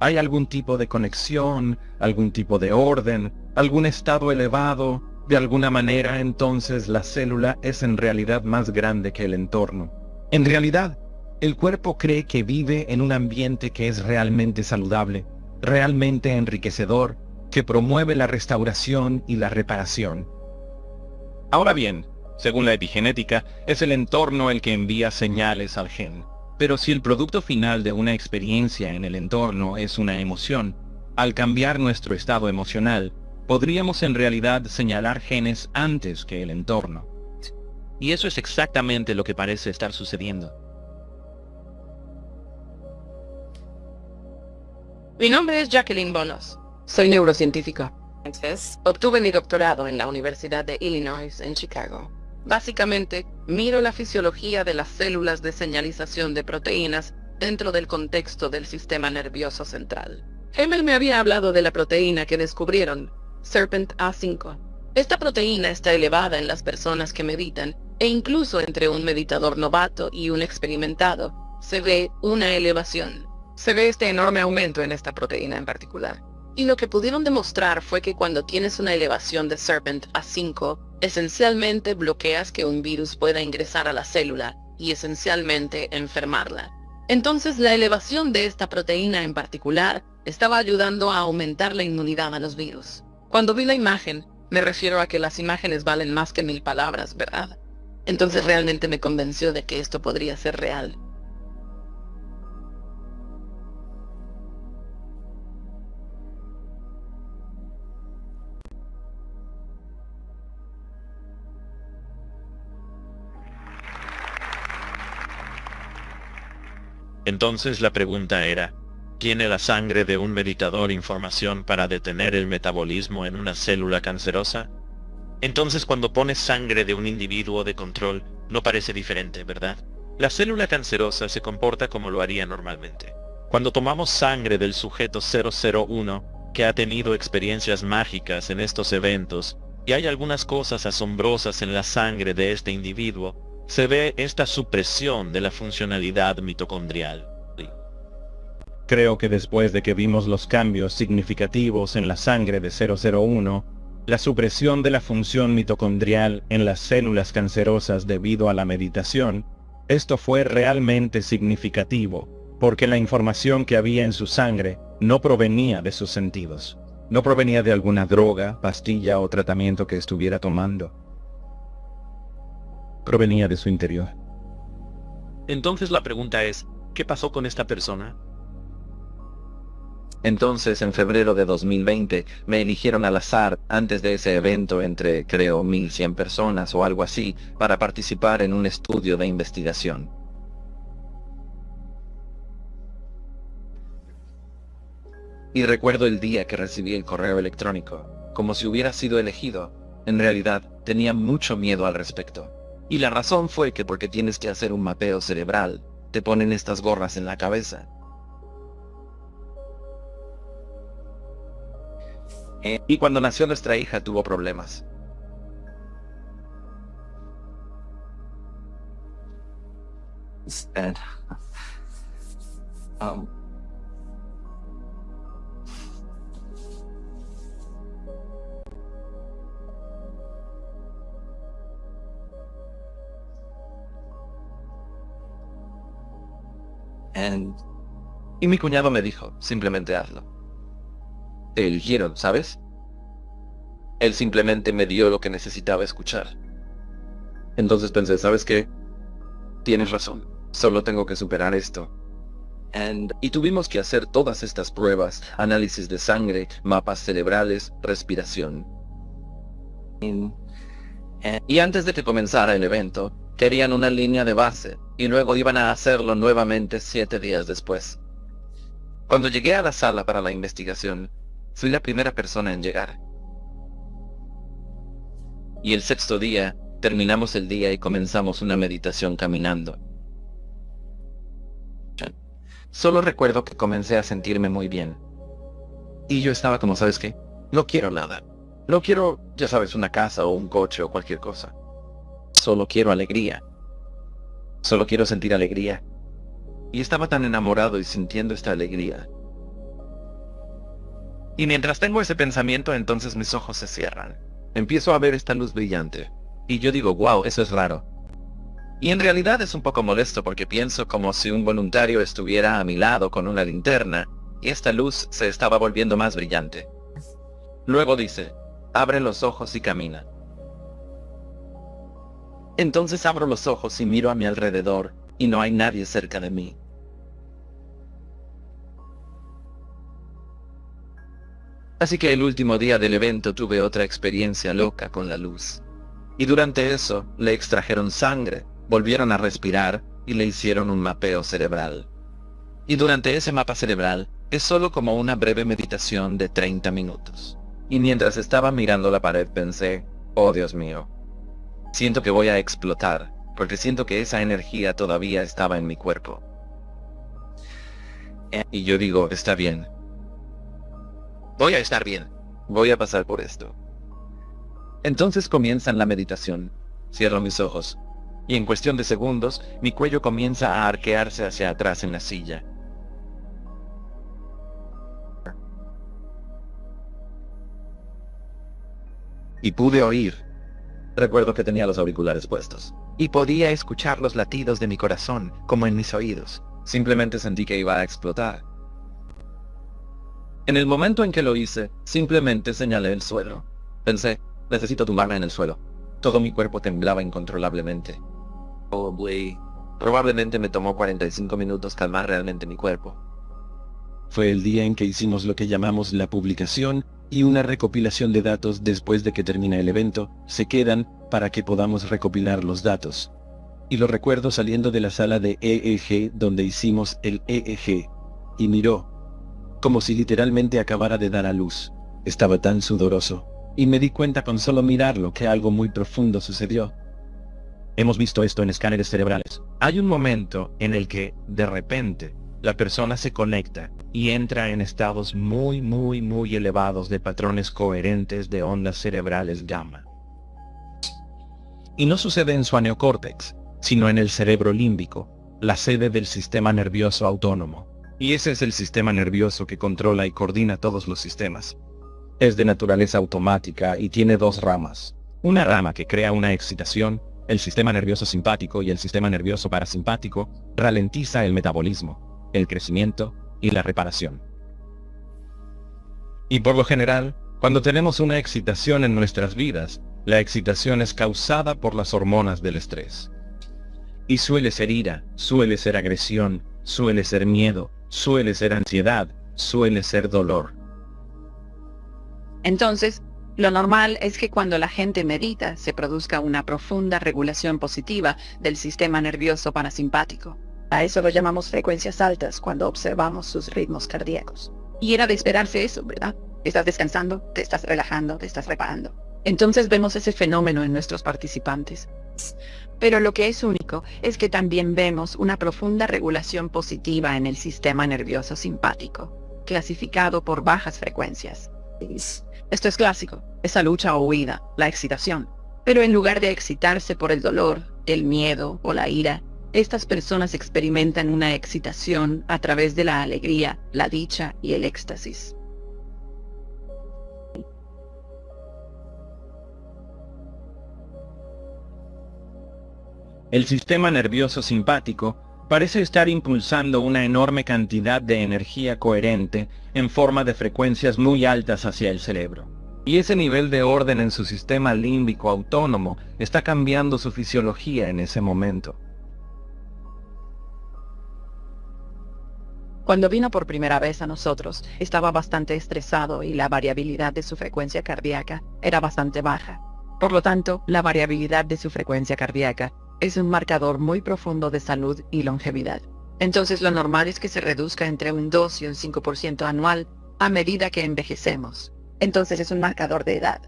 ¿Hay algún tipo de conexión, algún tipo de orden, algún estado elevado? De alguna manera entonces la célula es en realidad más grande que el entorno. En realidad, el cuerpo cree que vive en un ambiente que es realmente saludable, realmente enriquecedor, que promueve la restauración y la reparación. Ahora bien, según la epigenética, es el entorno el que envía señales al gen. Pero si el producto final de una experiencia en el entorno es una emoción, al cambiar nuestro estado emocional, podríamos en realidad señalar genes antes que el entorno. Y eso es exactamente lo que parece estar sucediendo. Mi nombre es Jacqueline Bonos. Soy neurocientífica. Obtuve mi doctorado en la Universidad de Illinois en Chicago. Básicamente, miro la fisiología de las células de señalización de proteínas dentro del contexto del sistema nervioso central. Hemmel me había hablado de la proteína que descubrieron, Serpent A5. Esta proteína está elevada en las personas que meditan, e incluso entre un meditador novato y un experimentado, se ve una elevación. Se ve este enorme aumento en esta proteína en particular. Y lo que pudieron demostrar fue que cuando tienes una elevación de Serpent A5, esencialmente bloqueas que un virus pueda ingresar a la célula y esencialmente enfermarla. Entonces la elevación de esta proteína en particular estaba ayudando a aumentar la inmunidad a los virus. Cuando vi la imagen, me refiero a que las imágenes valen más que 1000 palabras, ¿verdad? Entonces realmente me convenció de que esto podría ser real. Entonces la pregunta era, ¿tiene la sangre de un meditador información para detener el metabolismo en una célula cancerosa? Entonces cuando pones sangre de un individuo de control, no parece diferente, ¿verdad? La célula cancerosa se comporta como lo haría normalmente. Cuando tomamos sangre del sujeto 001, que ha tenido experiencias mágicas en estos eventos, y hay algunas cosas asombrosas en la sangre de este individuo, se ve esta supresión de la funcionalidad mitocondrial. Creo que después de que vimos los cambios significativos en la sangre de 001, la supresión de la función mitocondrial en las células cancerosas debido a la meditación, esto fue realmente significativo, porque la información que había en su sangre no provenía de sus sentidos. No provenía de alguna droga, pastilla o tratamiento que estuviera tomando. Provenía de su interior. Entonces la pregunta es, ¿qué pasó con esta persona? Entonces en febrero de 2020 me eligieron al azar antes de ese evento entre, creo, 1100 personas o algo así, para participar en un estudio de investigación. Y recuerdo el día que recibí el correo electrónico, como si hubiera sido elegido. En realidad, tenía mucho miedo al respecto. Y la razón fue que porque tienes que hacer un mapeo cerebral, te ponen estas gorras en la cabeza. Y cuando nació nuestra hija tuvo problemas. Y mi cuñado me dijo, simplemente hazlo. Te eligieron, ¿sabes? Él simplemente me dio lo que necesitaba escuchar. Entonces pensé, ¿sabes qué? Tienes razón, solo tengo que superar esto. Y tuvimos que hacer todas estas pruebas, análisis de sangre, mapas cerebrales, respiración. Y antes de que comenzara el evento, querían una línea de base, y luego iban a hacerlo nuevamente 7 días después. Cuando llegué a la sala para la investigación, fui la primera persona en llegar. Y el 6º día, terminamos el día y comenzamos una meditación caminando. Solo recuerdo que comencé a sentirme muy bien. Y yo estaba como, ¿sabes qué? No quiero nada. No quiero, ya sabes, una casa o un coche o cualquier cosa. Solo quiero alegría. Solo quiero sentir alegría. Y estaba tan enamorado y sintiendo esta alegría. Y mientras tengo ese pensamiento, entonces mis ojos se cierran. Empiezo a ver esta luz brillante. Y yo digo, wow, eso es raro. Y en realidad es un poco molesto porque pienso como si un voluntario estuviera a mi lado con una linterna, y esta luz se estaba volviendo más brillante. Luego dice, abre los ojos y camina. Entonces abro los ojos y miro a mi alrededor, y no hay nadie cerca de mí. Así que el último día del evento tuve otra experiencia loca con la luz. Y durante eso, le extrajeron sangre, volvieron a respirar, y le hicieron un mapeo cerebral. Y durante ese mapa cerebral, Es solo como una breve meditación de 30 minutos. Y mientras estaba mirando la pared pensé, oh Dios mío, siento que voy a explotar, porque siento que esa energía todavía estaba en mi cuerpo. Y yo digo, está bien. Voy a estar bien. Voy a pasar por esto. Entonces comienza la meditación. Cierro mis ojos. Y en cuestión de segundos, mi cuello comienza a arquearse hacia atrás en la silla. Y pude oír. Recuerdo que tenía los auriculares puestos. Y podía escuchar los latidos de mi corazón, como en mis oídos. Simplemente sentí que iba a explotar. En el momento en que lo hice, simplemente señalé el suelo. Pensé, necesito tumbarme en el suelo. Todo mi cuerpo temblaba incontrolablemente. Probablemente me tomó 45 minutos calmar realmente mi cuerpo. Fue el día en que hicimos lo que llamamos la publicación y una recopilación de datos después de que termina el evento, se quedan para que podamos recopilar los datos. Y lo recuerdo saliendo de la sala de EEG donde hicimos el EEG, y miró, como si literalmente acabara de dar a luz. Estaba tan sudoroso, y me di cuenta con solo mirarlo que algo muy profundo sucedió. Hemos visto esto en escáneres cerebrales. Hay un momento en el que, de repente, la persona se conecta y entra en estados muy elevados de patrones coherentes de ondas cerebrales gamma. Y no sucede en su neocórtex, sino en el cerebro límbico, la sede del sistema nervioso autónomo. Y ese es el sistema nervioso que controla y coordina todos los sistemas. Es de naturaleza automática y tiene dos ramas. Una rama que crea una excitación, el sistema nervioso simpático, y el sistema nervioso parasimpático ralentiza el metabolismo, el crecimiento y la reparación. Y por lo general, cuando tenemos una excitación en nuestras vidas, la excitación es causada por las hormonas del estrés. Y suele ser ira, suele ser agresión, suele ser miedo, suele ser ansiedad, suele ser dolor. Entonces, lo normal es que cuando la gente medita se produzca una profunda regulación positiva del sistema nervioso parasimpático. A eso lo llamamos frecuencias altas cuando observamos sus ritmos cardíacos. Y era de esperarse eso, ¿verdad? Estás descansando, te estás relajando, te estás reparando. Entonces vemos ese fenómeno en nuestros participantes. Pero lo que es único es que también vemos una profunda regulación positiva en el sistema nervioso simpático, clasificado por bajas frecuencias. Esto es clásico, esa lucha o huida, la excitación. Pero en lugar de excitarse por el dolor, el miedo o la ira, estas personas experimentan una excitación a través de la alegría, la dicha y el éxtasis. El sistema nervioso simpático parece estar impulsando una enorme cantidad de energía coherente en forma de frecuencias muy altas hacia el cerebro. Y ese nivel de orden en su sistema límbico autónomo está cambiando su fisiología en ese momento. Cuando vino por primera vez a nosotros, estaba bastante estresado y la variabilidad de su frecuencia cardíaca era bastante baja. Por lo tanto, la variabilidad de su frecuencia cardíaca es un marcador muy profundo de salud y longevidad. Entonces lo normal es que se reduzca entre un 2 y un 5% anual a medida que envejecemos. Entonces es un marcador de edad.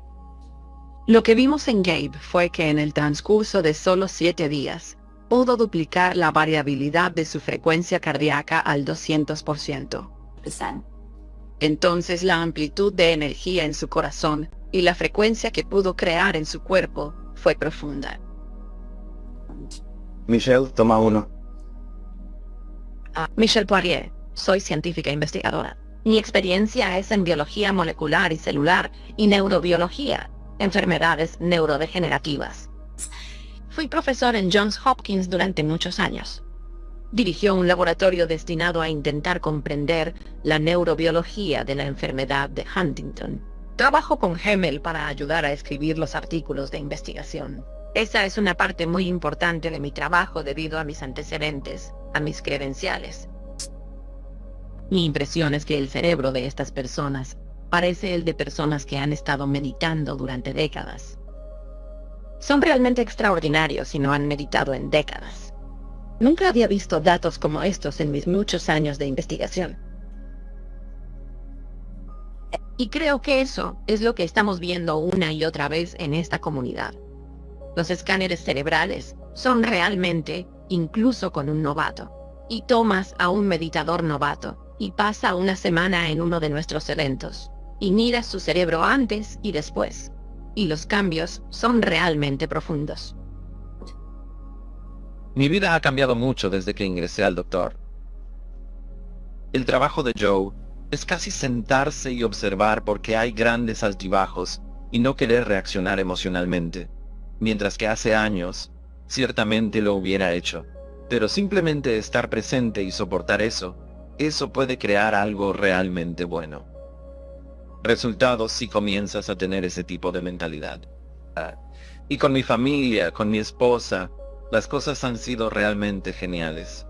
Lo que vimos en Gabe fue que en el transcurso de solo 7 días, pudo duplicar la variabilidad de su frecuencia cardíaca al 200%. Entonces la amplitud de energía en su corazón y la frecuencia que pudo crear en su cuerpo fue profunda. Michelle, toma uno. Michelle Poirier, soy científica investigadora. Mi experiencia es en biología molecular y celular y neurobiología, enfermedades neurodegenerativas. Fui profesor en Johns Hopkins durante muchos años. Dirigió un laboratorio destinado a intentar comprender la neurobiología de la enfermedad de Huntington. Trabajo con Hemmel para ayudar a escribir los artículos de investigación. Esa es una parte muy importante de mi trabajo debido a mis antecedentes, a mis credenciales. Mi impresión es que el cerebro de estas personas parece el de personas que han estado meditando durante décadas. Son realmente extraordinarios y no han meditado en décadas. Nunca había visto datos como estos en mis muchos años de investigación. Y creo que eso es lo que estamos viendo una y otra vez en esta comunidad. Los escáneres cerebrales son realmente, incluso con un novato. Y tomas a un meditador novato y pasa una semana en uno de nuestros eventos. Y miras su cerebro antes y después. Y los cambios son realmente profundos. Mi vida ha cambiado mucho desde que ingresé al doctor. El trabajo de Joe es casi sentarse y observar porque hay grandes altibajos y no querer reaccionar emocionalmente, mientras que hace años, ciertamente lo hubiera hecho, pero simplemente estar presente y soportar eso puede crear algo realmente bueno. Resultados si comienzas a tener ese tipo de mentalidad. Y con mi familia, con mi esposa, las cosas han sido realmente geniales.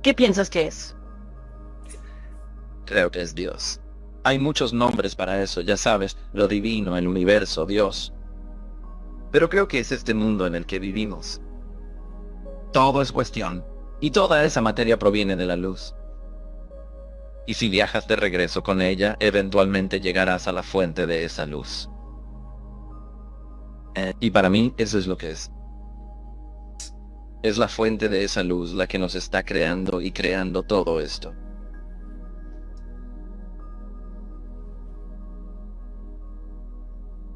¿Qué piensas que es? Creo que es Dios. Hay muchos nombres para eso, ya sabes, lo divino, el universo, Dios. Pero creo que es este mundo en el que vivimos. Todo es cuestión, y toda esa materia proviene de la luz. Y si viajas de regreso con ella, eventualmente llegarás a la fuente de esa luz. Y para mí, eso es lo que es. Es la fuente de esa luz la que nos está creando y creando todo esto.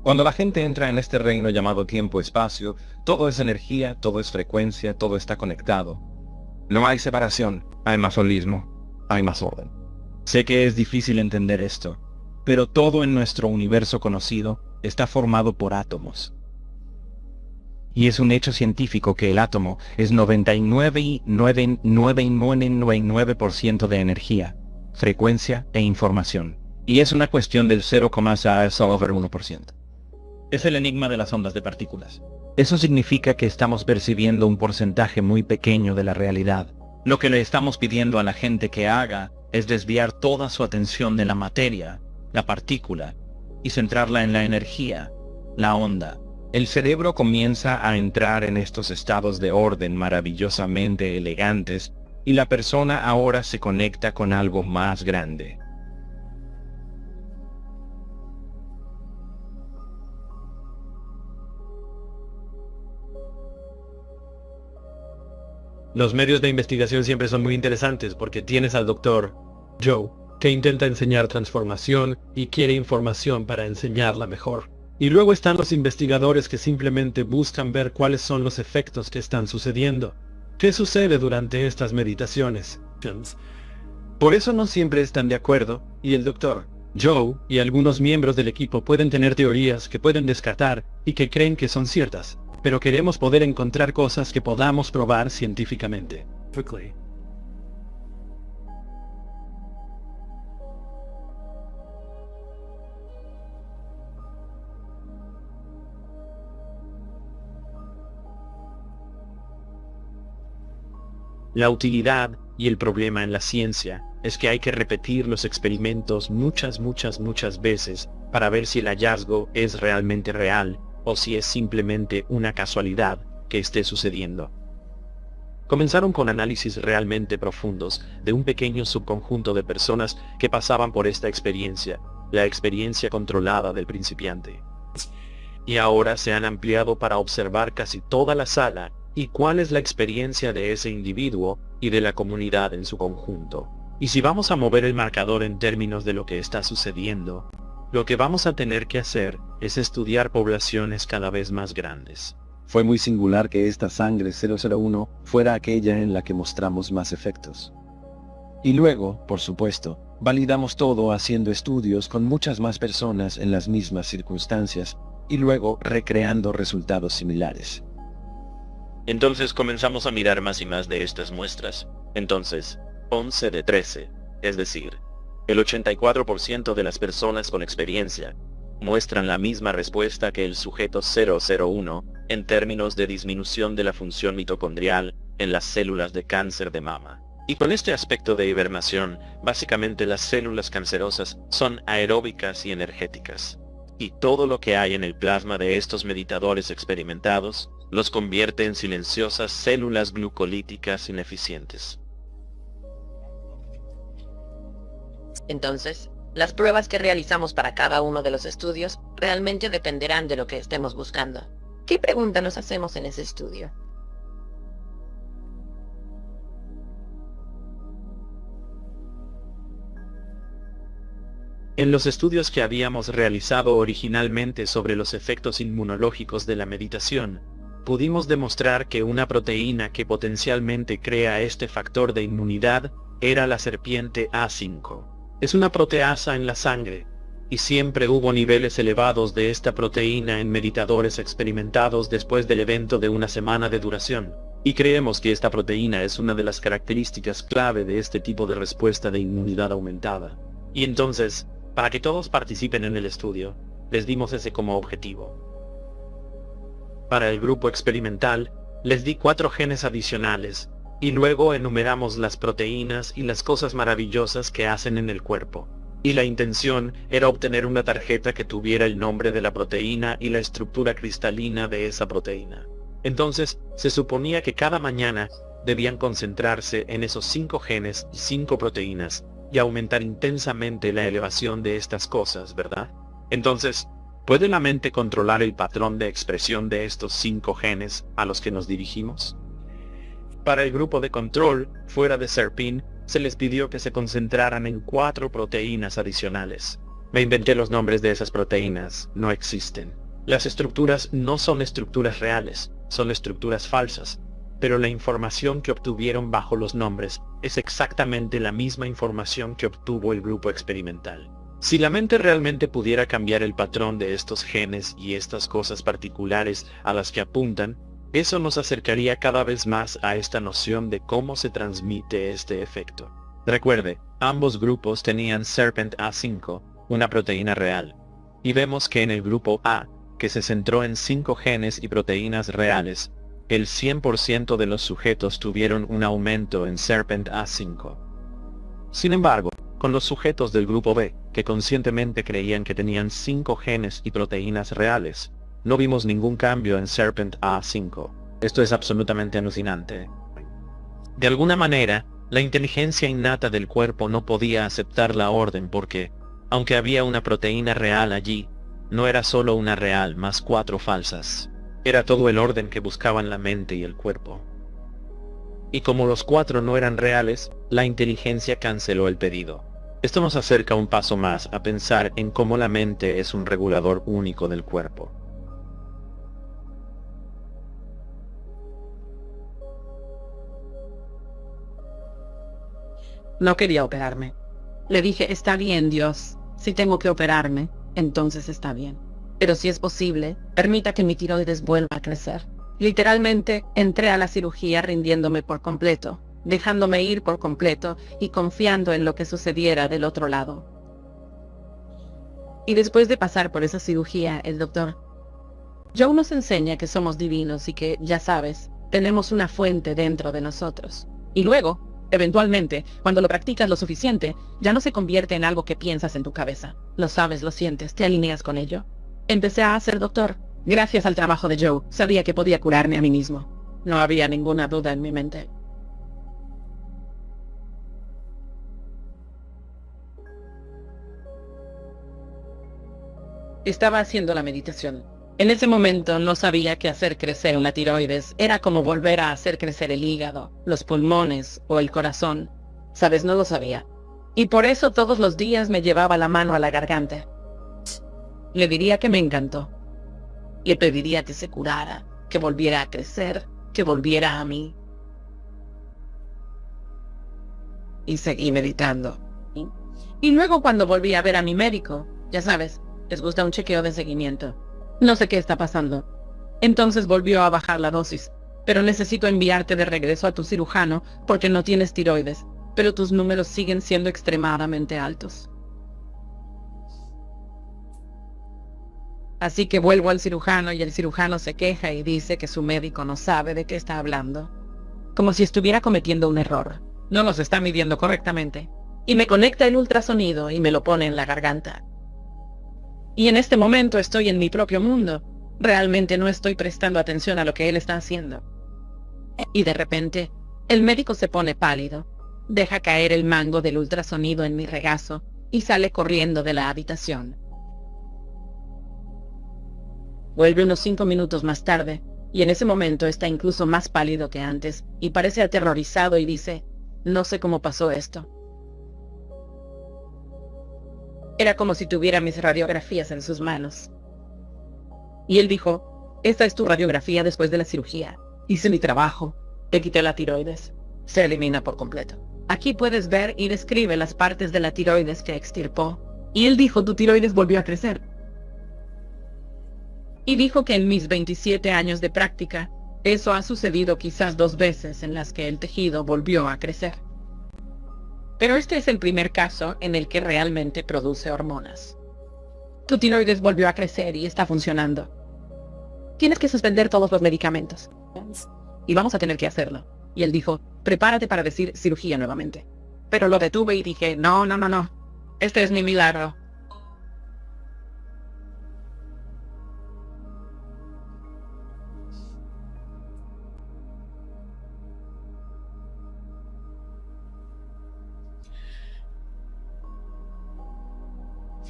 Cuando la gente entra en este reino llamado tiempo-espacio, todo es energía, todo es frecuencia, todo está conectado. No hay separación, hay más holismo, hay más orden. Sé que es difícil entender esto, pero todo en nuestro universo conocido está formado por átomos. Y es un hecho científico que el átomo es 99,9999% de energía, frecuencia e información. Y es una cuestión del 0,1%. Es el enigma de las ondas de partículas. Eso significa que estamos percibiendo un porcentaje muy pequeño de la realidad. Lo que le estamos pidiendo a la gente que haga es desviar toda su atención de la materia, la partícula, y centrarla en la energía, la onda. El cerebro comienza a entrar en estos estados de orden maravillosamente elegantes y la persona ahora se conecta con algo más grande. Los medios de investigación siempre son muy interesantes porque tienes al doctor Joe, que intenta enseñar transformación y quiere información para enseñarla mejor. Y luego están los investigadores que simplemente buscan ver cuáles son los efectos que están sucediendo. ¿Qué sucede durante estas meditaciones? Por eso no siempre están de acuerdo, y el doctor Joe y algunos miembros del equipo pueden tener teorías que pueden descartar y que creen que son ciertas, pero queremos poder encontrar cosas que podamos probar científicamente. La utilidad y el problema en la ciencia es que hay que repetir los experimentos muchas veces para ver si el hallazgo es realmente real o si es simplemente una casualidad que esté sucediendo. Comenzaron con análisis realmente profundos de un pequeño subconjunto de personas que pasaban por esta experiencia, la experiencia controlada del principiante. Y ahora se han ampliado para observar casi toda la sala y cuál es la experiencia de ese individuo y de la comunidad en su conjunto. Y si vamos a mover el marcador en términos de lo que está sucediendo, lo que vamos a tener que hacer es estudiar poblaciones cada vez más grandes. Fue muy singular que esta sangre 001 fuera aquella en la que mostramos más efectos. Y luego, por supuesto, validamos todo haciendo estudios con muchas más personas en las mismas circunstancias, y luego recreando resultados similares. Entonces comenzamos a mirar más y más de estas muestras. Entonces, 11 de 13, es decir, el 84% de las personas con experiencia muestran la misma respuesta que el sujeto 001 en términos de disminución de la función mitocondrial en las células de cáncer de mama. Y con este aspecto de hibernación, básicamente las células cancerosas son aeróbicas y energéticas. Y todo lo que hay en el plasma de estos meditadores experimentados los convierte en silenciosas células glucolíticas ineficientes. Entonces, las pruebas que realizamos para cada uno de los estudios realmente dependerán de lo que estemos buscando. ¿Qué pregunta nos hacemos en ese estudio? En los estudios que habíamos realizado originalmente sobre los efectos inmunológicos de la meditación, pudimos demostrar que una proteína que potencialmente crea este factor de inmunidad era la serpiente A5. Es una proteasa en la sangre, y siempre hubo niveles elevados de esta proteína en meditadores experimentados después del evento de una semana de duración, y creemos que esta proteína es una de las características clave de este tipo de respuesta de inmunidad aumentada. Y entonces, para que todos participen en el estudio, les dimos ese como objetivo. Para el grupo experimental, les di 4 genes adicionales, y luego enumeramos las proteínas y las cosas maravillosas que hacen en el cuerpo. Y la intención era obtener una tarjeta que tuviera el nombre de la proteína y la estructura cristalina de esa proteína. Entonces, se suponía que cada mañana debían concentrarse en esos 5 genes y 5 proteínas, y aumentar intensamente la elevación de estas cosas, ¿verdad? Entonces, ¿puede la mente controlar el patrón de expresión de estos 5 genes a los que nos dirigimos? Para el grupo de control, fuera de SERPIN, se les pidió que se concentraran en 4 proteínas adicionales. Me inventé los nombres de esas proteínas, no existen. Las estructuras no son estructuras reales, son estructuras falsas, pero la información que obtuvieron bajo los nombres es exactamente la misma información que obtuvo el grupo experimental. Si la mente realmente pudiera cambiar el patrón de estos genes y estas cosas particulares a las que apuntan, eso nos acercaría cada vez más a esta noción de cómo se transmite este efecto. Recuerde, ambos grupos tenían Serpent A5, una proteína real. Y vemos que en el grupo A, que se centró en 5 genes y proteínas reales, el 100% de los sujetos tuvieron un aumento en Serpent A5. Sin embargo, con los sujetos del grupo B, que conscientemente creían que tenían 5 genes y proteínas reales, no vimos ningún cambio en Serpent A5. Esto es absolutamente alucinante. De alguna manera, la inteligencia innata del cuerpo no podía aceptar la orden porque, aunque había una proteína real allí, no era solo una real más 4 falsas. Era todo el orden que buscaban la mente y el cuerpo. Y como los 4 no eran reales, la inteligencia canceló el pedido. Esto nos acerca un paso más a pensar en cómo la mente es un regulador único del cuerpo. No quería operarme. Le dije, está bien, Dios. Si tengo que operarme, entonces está bien. Pero si es posible, permita que mi tiroides vuelva a crecer. Literalmente, entré a la cirugía rindiéndome por completo, dejándome ir por completo y confiando en lo que sucediera del otro lado. Y después de pasar por esa cirugía, el doctor Joe nos enseña que somos divinos y que, ya sabes, tenemos una fuente dentro de nosotros. Y luego, eventualmente, cuando lo practicas lo suficiente, ya no se convierte en algo que piensas en tu cabeza. Lo sabes, lo sientes, te alineas con ello. Empecé a ser doctor. Gracias al trabajo de Joe, sabía que podía curarme a mí mismo. No había ninguna duda en mi mente. Estaba haciendo la meditación. En ese momento no sabía que hacer crecer una tiroides era como volver a hacer crecer el hígado, los pulmones o el corazón. ¿Sabes? No lo sabía. Y por eso todos los días me llevaba la mano a la garganta. Le diría que me encantó. Le pediría que se curara, que volviera a crecer, que volviera a mí. Y seguí meditando. Y luego cuando volví a ver a mi médico, ya sabes, les gusta un chequeo de seguimiento. No sé qué está pasando. Entonces volvió a bajar la dosis. Pero necesito enviarte de regreso a tu cirujano porque no tienes tiroides. Pero tus números siguen siendo extremadamente altos. Así que vuelvo al cirujano y el cirujano se queja y dice que su médico no sabe de qué está hablando. Como si estuviera cometiendo un error. No los está midiendo correctamente. Y me conecta el ultrasonido y me lo pone en la garganta. Y en este momento estoy en mi propio mundo. Realmente no estoy prestando atención a lo que él está haciendo. Y de repente, el médico se pone pálido. deja caer el mango del ultrasonido en mi regazo y sale corriendo de la habitación. Vuelve unos 5 minutos más tarde, y en ese momento está incluso más pálido que antes, y parece aterrorizado y dice, no sé cómo pasó esto. Era como si tuviera mis radiografías en sus manos. Y él dijo, esta es tu radiografía después de la cirugía. Hice mi trabajo, te quité la tiroides. Se elimina por completo. Aquí puedes ver y describe las partes de la tiroides que extirpó. Y él dijo, tu tiroides volvió a crecer. Y dijo que en mis 27 años de práctica, eso ha sucedido quizás 2 veces en las que el tejido volvió a crecer. Pero este es el primer caso en el que realmente produce hormonas. Tu tiroides volvió a crecer y está funcionando. Tienes que suspender todos los medicamentos. Y vamos a tener que hacerlo. Y él dijo, prepárate para decir cirugía nuevamente. Pero lo detuve y dije, no. Este es mi milagro.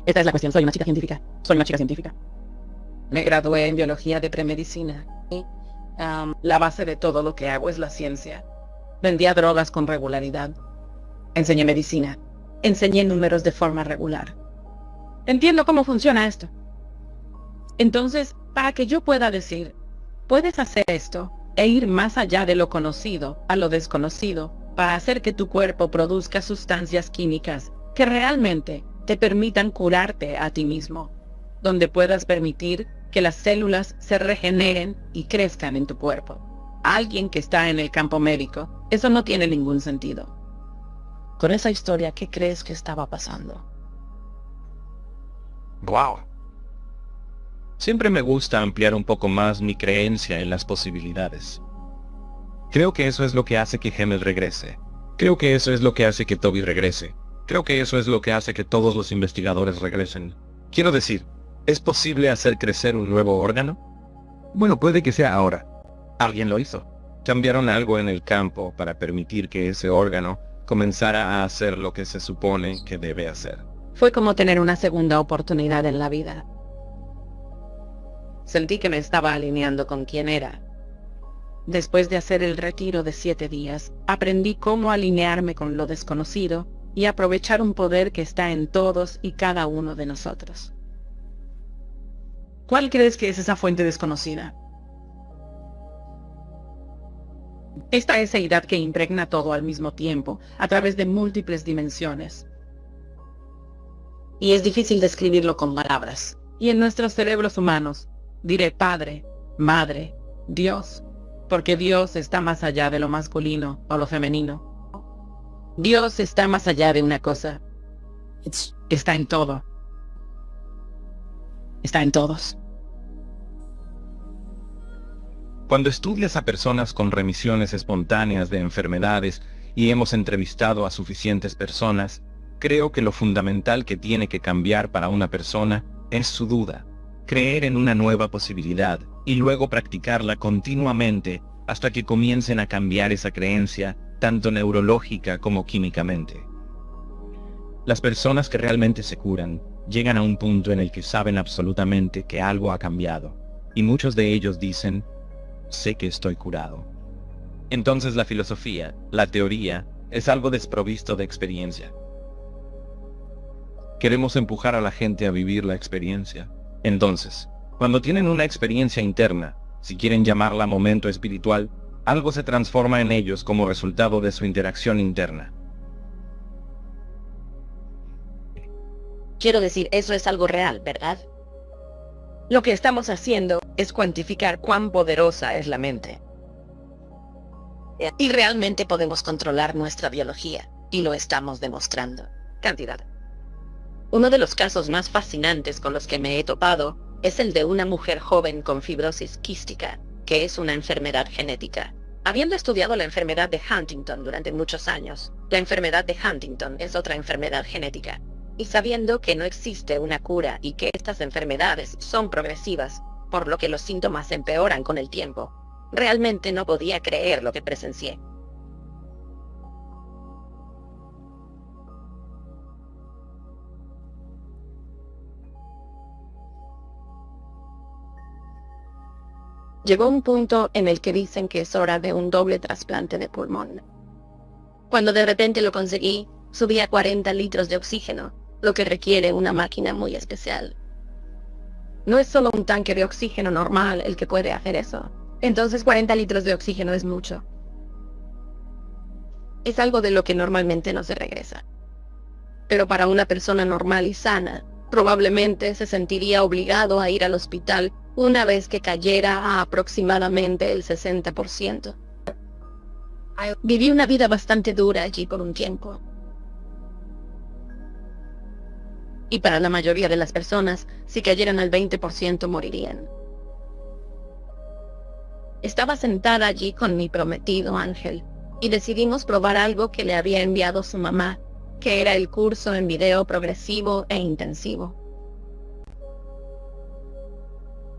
Esta es la cuestión, soy una chica científica. Me gradué en biología de premedicina. La base de todo lo que hago es la ciencia. Vendía drogas con regularidad. Enseñé medicina. Enseñé números de forma regular. Entiendo cómo funciona esto. Entonces, para que yo pueda decir, puedes hacer esto e ir más allá de lo conocido a lo desconocido para hacer que tu cuerpo produzca sustancias químicas que realmente te permitan curarte a ti mismo, donde puedas permitir que las células se regeneren y crezcan en tu cuerpo. Alguien que está en el campo médico, eso no tiene ningún sentido. Con esa historia, ¿qué crees que estaba pasando? Wow. Siempre me gusta ampliar un poco más mi creencia en las posibilidades. Creo que eso es lo que hace que Hemel regrese. Creo que eso es lo que hace que Toby regrese. Creo que eso es lo que hace que todos los investigadores regresen. Quiero decir, ¿es posible hacer crecer un nuevo órgano? Bueno, puede que sea ahora. Alguien lo hizo. Cambiaron algo en el campo para permitir que ese órgano comenzara a hacer lo que se supone que debe hacer. Fue como tener una segunda oportunidad en la vida. Sentí que me estaba alineando con quien era. Después de hacer el retiro de 7 días, aprendí cómo alinearme con lo desconocido y aprovechar un poder que está en todos y cada uno de nosotros. ¿Cuál crees que es esa fuente desconocida? Esta deidad que impregna todo al mismo tiempo, a través de múltiples dimensiones. Y es difícil describirlo con palabras. Y en nuestros cerebros humanos, diré Padre, Madre, Dios, porque Dios está más allá de lo masculino o lo femenino. Dios está más allá de una cosa. Está en todo. Está en todos. Cuando estudias a personas con remisiones espontáneas de enfermedades y hemos entrevistado a suficientes personas, creo que lo fundamental que tiene que cambiar para una persona es su duda, creer en una nueva posibilidad y luego practicarla continuamente hasta que comiencen a cambiar esa creencia, tanto neurológica como químicamente. Las personas que realmente se curan llegan a un punto en el que saben absolutamente que algo ha cambiado, y muchos de ellos dicen, sé que estoy curado. Entonces la filosofía, la teoría, es algo desprovisto de experiencia. Queremos empujar a la gente a vivir la experiencia. Entonces, cuando tienen una experiencia interna, si quieren llamarla momento espiritual, algo se transforma en ellos como resultado de su interacción interna. Quiero decir, eso es algo real, ¿verdad? Lo que estamos haciendo es cuantificar cuán poderosa es la mente. Y realmente podemos controlar nuestra biología, y lo estamos demostrando. Cantidad. Uno de los casos más fascinantes con los que me he topado es el de una mujer joven con fibrosis quística, que es una enfermedad genética. Habiendo estudiado la enfermedad de Huntington durante muchos años, la enfermedad de Huntington es otra enfermedad genética. Y sabiendo que no existe una cura y que estas enfermedades son progresivas, por lo que los síntomas empeoran con el tiempo, realmente no podía creer lo que presencié. Llegó un punto en el que dicen que es hora de un doble trasplante de pulmón. Cuando de repente lo conseguí, subí a 40 litros de oxígeno, lo que requiere una máquina muy especial. No es solo un tanque de oxígeno normal el que puede hacer eso. Entonces 40 litros de oxígeno es mucho. Es algo de lo que normalmente no se regresa. Pero para una persona normal y sana, probablemente se sentiría obligado a ir al hospital una vez que cayera a aproximadamente el 60%. Viví una vida bastante dura allí por un tiempo. Y para la mayoría de las personas, si cayeran al 20% morirían. Estaba sentada allí con mi prometido Ángel, y decidimos probar algo que le había enviado su mamá, que era el curso en video progresivo e intensivo.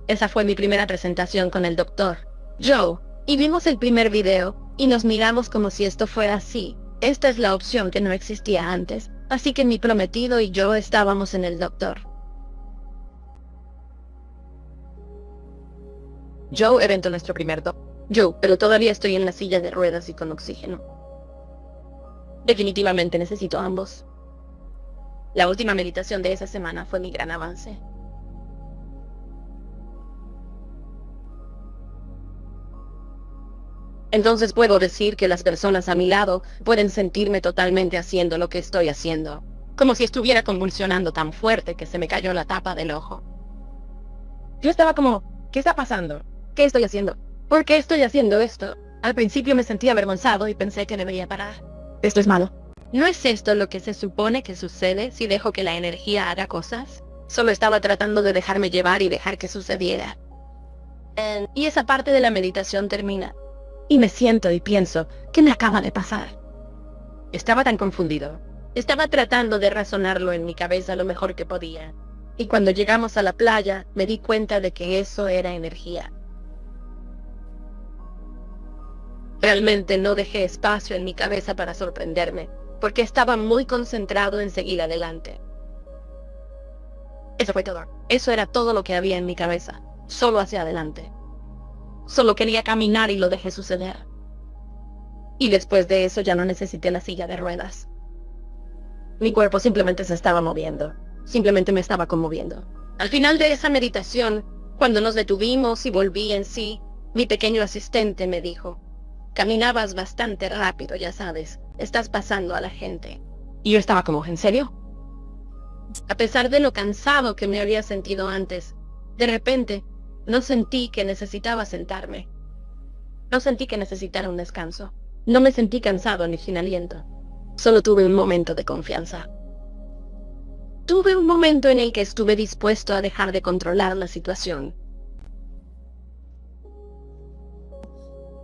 Esa fue mi primera presentación con el doctor Joe, y vimos el primer video, y nos miramos como si esto fuera así. Esta es la opción que no existía antes, así que mi prometido y yo estábamos en el doctor. Joe era entonces nuestro primer Joe, pero todavía estoy en la silla de ruedas y con oxígeno. Definitivamente necesito ambos. La última meditación de esa semana fue mi gran avance. Entonces puedo decir que las personas a mi lado pueden sentirme totalmente haciendo lo que estoy haciendo, como si estuviera convulsionando tan fuerte que se me cayó la tapa del ojo. Yo estaba como, ¿qué está pasando? ¿Qué estoy haciendo? ¿Por qué estoy haciendo esto? Al principio me sentía avergonzado y pensé que debería parar. Esto es malo. ¿No es esto lo que se supone que sucede si dejo que la energía haga cosas? Solo estaba tratando de dejarme llevar y dejar que sucediera. Y esa parte de la meditación termina. Y me siento y pienso, ¿qué me acaba de pasar? Estaba tan confundido. Estaba tratando de razonarlo en mi cabeza lo mejor que podía. Y cuando llegamos a la playa, me di cuenta de que eso era energía. Realmente no dejé espacio en mi cabeza para sorprenderme, porque estaba muy concentrado en seguir adelante. Eso fue todo. Eso era todo lo que había en mi cabeza. Solo hacia adelante. Solo quería caminar y lo dejé suceder. Y después de eso ya no necesité la silla de ruedas. Mi cuerpo simplemente se estaba moviendo. Simplemente me estaba conmoviendo. Al final de esa meditación, cuando nos detuvimos y volví en sí, mi pequeño asistente me dijo, caminabas bastante rápido, ya sabes, estás pasando a la gente. Y yo estaba como, ¿en serio? A pesar de lo cansado que me había sentido antes, de repente, no sentí que necesitaba sentarme. No sentí que necesitara un descanso. No me sentí cansado ni sin aliento. Solo tuve un momento de confianza. Tuve un momento en el que estuve dispuesto a dejar de controlar la situación.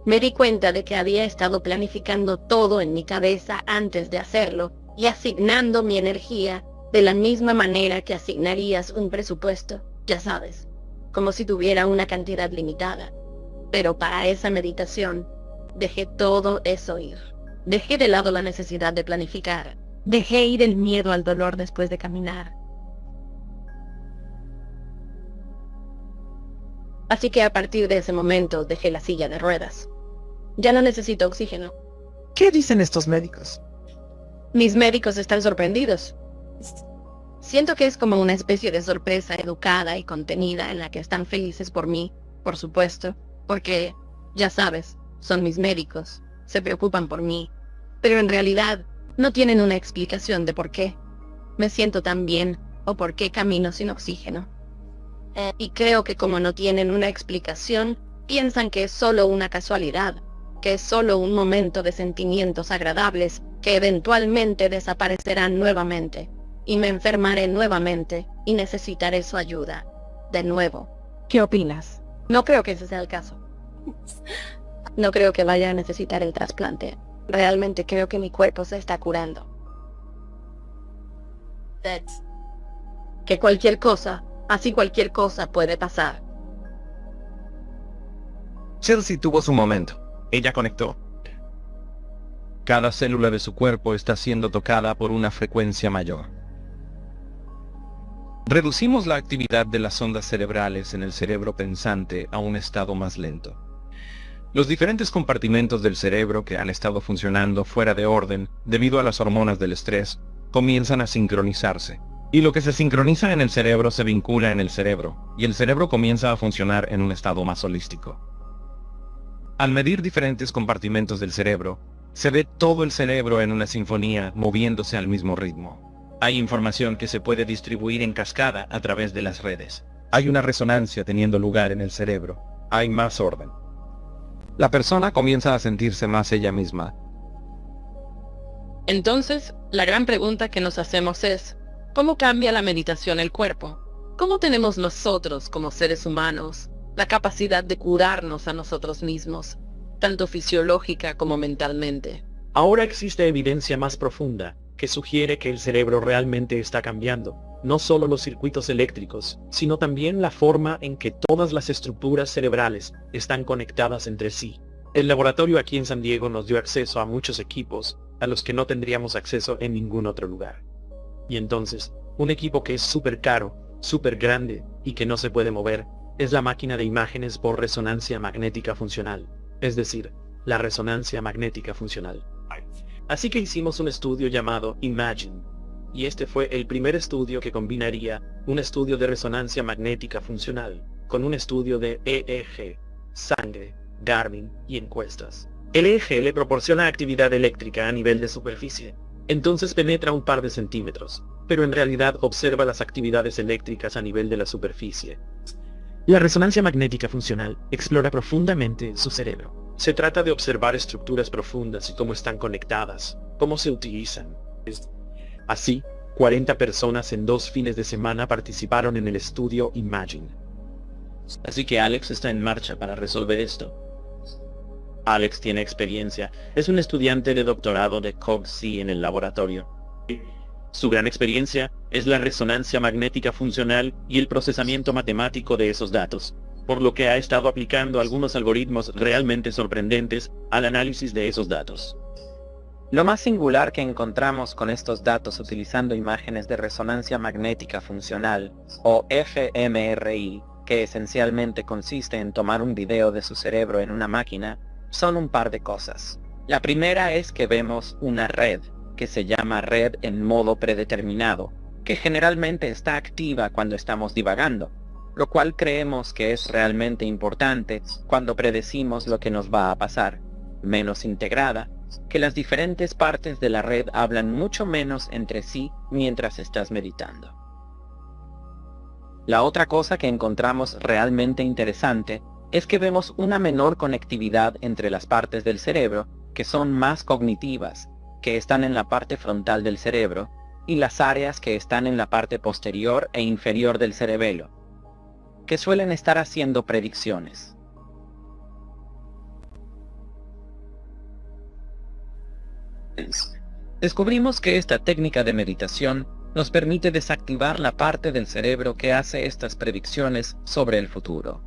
Me di cuenta de que había estado planificando todo en mi cabeza antes de hacerlo y asignando mi energía de la misma manera que asignarías un presupuesto, ya sabes, como si tuviera una cantidad limitada. Pero para esa meditación, dejé todo eso ir. Dejé de lado la necesidad de planificar. Dejé ir el miedo al dolor después de caminar. Así que a partir de ese momento dejé la silla de ruedas. Ya no necesito oxígeno. ¿Qué dicen estos médicos? Mis médicos están sorprendidos. Siento que es como una especie de sorpresa educada y contenida en la que están felices por mí, por supuesto, porque, ya sabes, son mis médicos, se preocupan por mí, pero en realidad no tienen una explicación de por qué me siento tan bien o por qué camino sin oxígeno. Y creo que como no tienen una explicación, piensan que es solo una casualidad, que es solo un momento de sentimientos agradables que eventualmente desaparecerán nuevamente, y me enfermaré nuevamente y necesitaré su ayuda, de nuevo. ¿Qué opinas? No creo que ese sea el caso. No creo que vaya a necesitar el trasplante. Realmente creo que mi cuerpo se está curando. Que cualquier cosa, así cualquier cosa puede pasar. Chelsea tuvo su momento. Ella conectó. Cada célula de su cuerpo está siendo tocada por una frecuencia mayor. Reducimos la actividad de las ondas cerebrales en el cerebro pensante a un estado más lento. Los diferentes compartimentos del cerebro que han estado funcionando fuera de orden debido a las hormonas del estrés comienzan a sincronizarse. Y lo que se sincroniza en el cerebro se vincula en el cerebro, y el cerebro comienza a funcionar en un estado más holístico. Al medir diferentes compartimentos del cerebro, se ve todo el cerebro en una sinfonía moviéndose al mismo ritmo. Hay información que se puede distribuir en cascada a través de las redes. Hay una resonancia teniendo lugar en el cerebro. Hay más orden. La persona comienza a sentirse más ella misma. Entonces, la gran pregunta que nos hacemos es, ¿cómo cambia la meditación el cuerpo? ¿Cómo tenemos nosotros, como seres humanos, la capacidad de curarnos a nosotros mismos, tanto fisiológica como mentalmente? Ahora existe evidencia más profunda que sugiere que el cerebro realmente está cambiando, no solo los circuitos eléctricos, sino también la forma en que todas las estructuras cerebrales están conectadas entre sí. El laboratorio aquí en San Diego nos dio acceso a muchos equipos a los que no tendríamos acceso en ningún otro lugar. Y entonces, un equipo que es súper caro, súper grande y que no se puede mover, es la máquina de imágenes por resonancia magnética funcional, es decir, la resonancia magnética funcional. Así que hicimos un estudio llamado Imagine, y este fue el primer estudio que combinaría un estudio de resonancia magnética funcional con un estudio de EEG, sangre, Garmin y encuestas. El EEG le proporciona actividad eléctrica a nivel de superficie, entonces penetra un par de centímetros, pero en realidad observa las actividades eléctricas a nivel de la superficie. La resonancia magnética funcional explora profundamente su cerebro. Se trata de observar estructuras profundas y cómo están conectadas, cómo se utilizan. Así, 40 personas en 2 fines de semana participaron en el estudio Imagine. Así que Alex está en marcha para resolver esto. Alex tiene experiencia, es un estudiante de doctorado de COG-C en el laboratorio. Su gran experiencia es la resonancia magnética funcional y el procesamiento matemático de esos datos, por lo que ha estado aplicando algunos algoritmos realmente sorprendentes al análisis de esos datos. Lo más singular que encontramos con estos datos utilizando imágenes de resonancia magnética funcional, o fMRI, que esencialmente consiste en tomar un video de su cerebro en una máquina, son un par de cosas. La primera es que vemos una red, que se llama red en modo predeterminado, que generalmente está activa cuando estamos divagando, lo cual creemos que es realmente importante cuando predecimos lo que nos va a pasar. Menos integrada, que las diferentes partes de la red hablan mucho menos entre sí mientras estás meditando. La otra cosa que encontramos realmente interesante es que vemos una menor conectividad entre las partes del cerebro que son más cognitivas, que están en la parte frontal del cerebro, y las áreas que están en la parte posterior e inferior del cerebelo, que suelen estar haciendo predicciones. Descubrimos que esta técnica de meditación nos permite desactivar la parte del cerebro que hace estas predicciones sobre el futuro.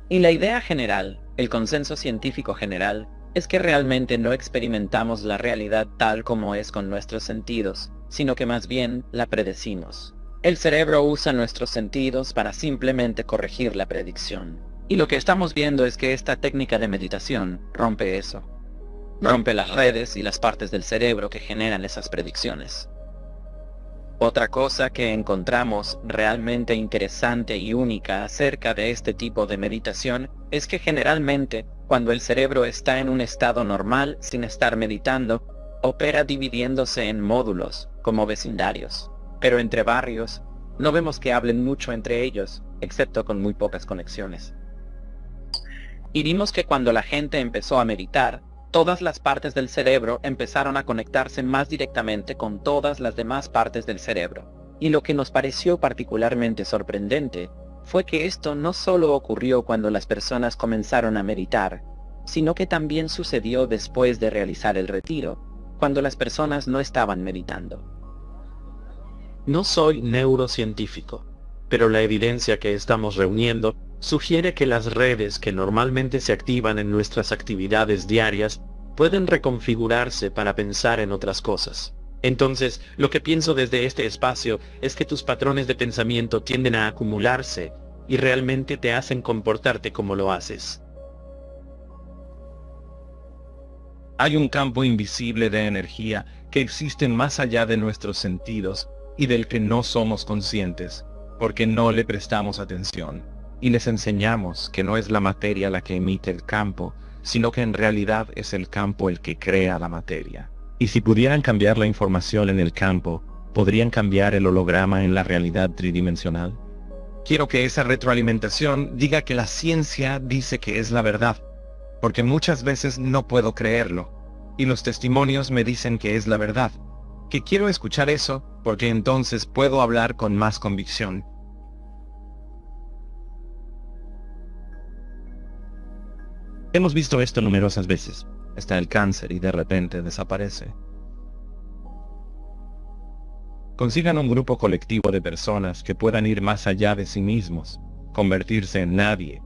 Y la idea general, el consenso científico general, es que realmente no experimentamos la realidad tal como es con nuestros sentidos, sino que más bien la predecimos. El cerebro usa nuestros sentidos para simplemente corregir la predicción. Y lo que estamos viendo es que esta técnica de meditación rompe eso. Rompe las redes y las partes del cerebro que generan esas predicciones. Otra cosa que encontramos realmente interesante y única acerca de este tipo de meditación es que generalmente, cuando el cerebro está en un estado normal sin estar meditando, opera dividiéndose en módulos, como vecindarios. Pero entre barrios, no vemos que hablen mucho entre ellos, excepto con muy pocas conexiones. Y vimos que cuando la gente empezó a meditar, todas las partes del cerebro empezaron a conectarse más directamente con todas las demás partes del cerebro. Y lo que nos pareció particularmente sorprendente fue que esto no solo ocurrió cuando las personas comenzaron a meditar, sino que también sucedió después de realizar el retiro, cuando las personas no estaban meditando. No soy neurocientífico, pero la evidencia que estamos reuniendo sugiere que las redes que normalmente se activan en nuestras actividades diarias pueden reconfigurarse para pensar en otras cosas. Entonces, lo que pienso desde este espacio es que tus patrones de pensamiento tienden a acumularse y realmente te hacen comportarte como lo haces. Hay un campo invisible de energía que existe más allá de nuestros sentidos y del que no somos conscientes, porque no le prestamos atención. Y les enseñamos que no es la materia la que emite el campo, sino que en realidad es el campo el que crea la materia. Y si pudieran cambiar la información en el campo, ¿podrían cambiar el holograma en la realidad tridimensional? Quiero que esa retroalimentación diga que la ciencia dice que es la verdad, porque muchas veces no puedo creerlo, y los testimonios me dicen que es la verdad, que quiero escuchar eso, porque entonces puedo hablar con más convicción. Hemos visto esto numerosas veces. Está el cáncer y de repente desaparece. Consigan un grupo colectivo de personas que puedan ir más allá de sí mismos, convertirse en nadie,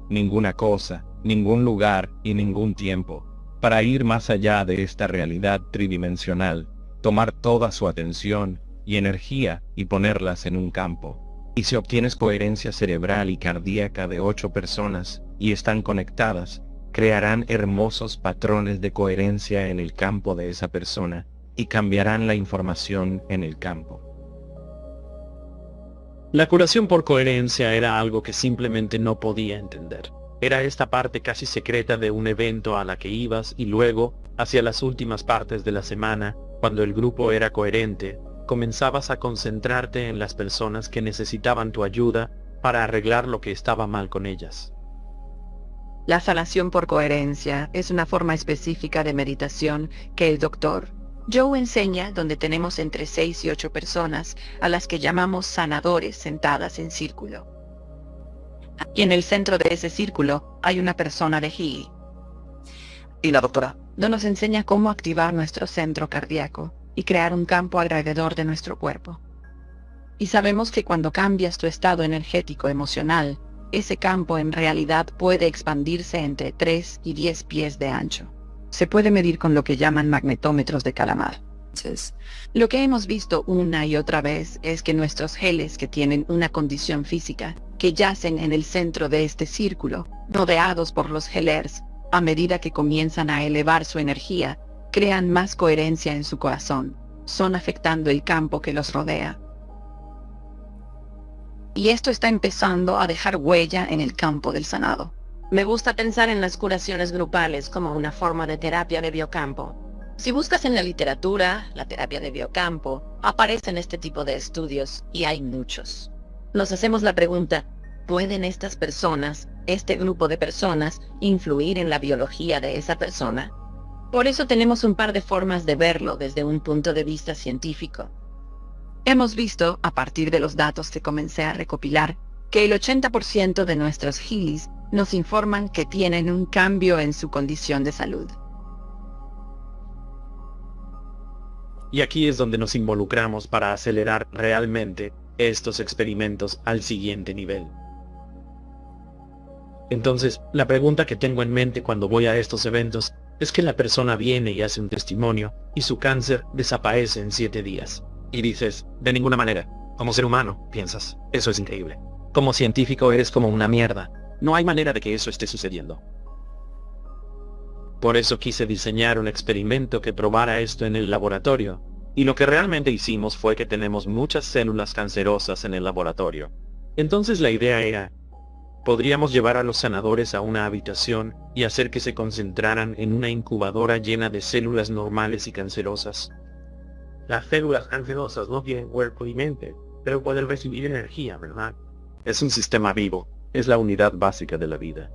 ninguna cosa, ningún lugar y ningún tiempo, para ir más allá de esta realidad tridimensional, tomar toda su atención y energía y ponerlas en un campo. Y si obtienes coherencia cerebral y cardíaca de 8 personas, y están conectadas, crearán hermosos patrones de coherencia en el campo de esa persona, y cambiarán la información en el campo. La curación por coherencia era algo que simplemente no podía entender. Era esta parte casi secreta de un evento a la que ibas y luego, hacia las últimas partes de la semana, cuando el grupo era coherente, comenzabas a concentrarte en las personas que necesitaban tu ayuda para arreglar lo que estaba mal con ellas. La sanación por coherencia es una forma específica de meditación que el Dr. Joe enseña, donde tenemos entre 6 y 8 personas a las que llamamos sanadores sentadas en círculo. Y en el centro de ese círculo hay una persona de Healy. Y la doctora nos enseña cómo activar nuestro centro cardíaco y crear un campo alrededor de nuestro cuerpo. Y sabemos que cuando cambias tu estado energético emocional, ese campo en realidad puede expandirse entre 3 y 10 pies de ancho. Se puede medir con lo que llaman magnetómetros de calamar. Entonces, lo que hemos visto una y otra vez es que nuestros geles que tienen una condición física, que yacen en el centro de este círculo, rodeados por los gelers, a medida que comienzan a elevar su energía, crean más coherencia en su corazón, son afectando el campo que los rodea. Y esto está empezando a dejar huella en el campo del sanado. Me gusta pensar en las curaciones grupales como una forma de terapia de biocampo. Si buscas en la literatura, la terapia de biocampo, aparecen este tipo de estudios, y hay muchos. Nos hacemos la pregunta, ¿pueden estas personas, este grupo de personas, influir en la biología de esa persona? Por eso tenemos un par de formas de verlo desde un punto de vista científico. Hemos visto, a partir de los datos que comencé a recopilar, que el 80% de nuestros Healys nos informan que tienen un cambio en su condición de salud. Y aquí es donde nos involucramos para acelerar realmente estos experimentos al siguiente nivel. Entonces, la pregunta que tengo en mente cuando voy a estos eventos es que la persona viene y hace un testimonio y su cáncer desaparece en 7 días. Y dices, de ninguna manera, como ser humano, piensas, eso es increíble. Como científico eres como una mierda. No hay manera de que eso esté sucediendo. Por eso quise diseñar un experimento que probara esto en el laboratorio. Y lo que realmente hicimos fue que tenemos muchas células cancerosas en el laboratorio. Entonces la idea era, podríamos llevar a los sanadores a una habitación y hacer que se concentraran en una incubadora llena de células normales y cancerosas. Las células cancerosas no tienen cuerpo y mente, pero pueden recibir energía, ¿verdad? Es un sistema vivo, es la unidad básica de la vida.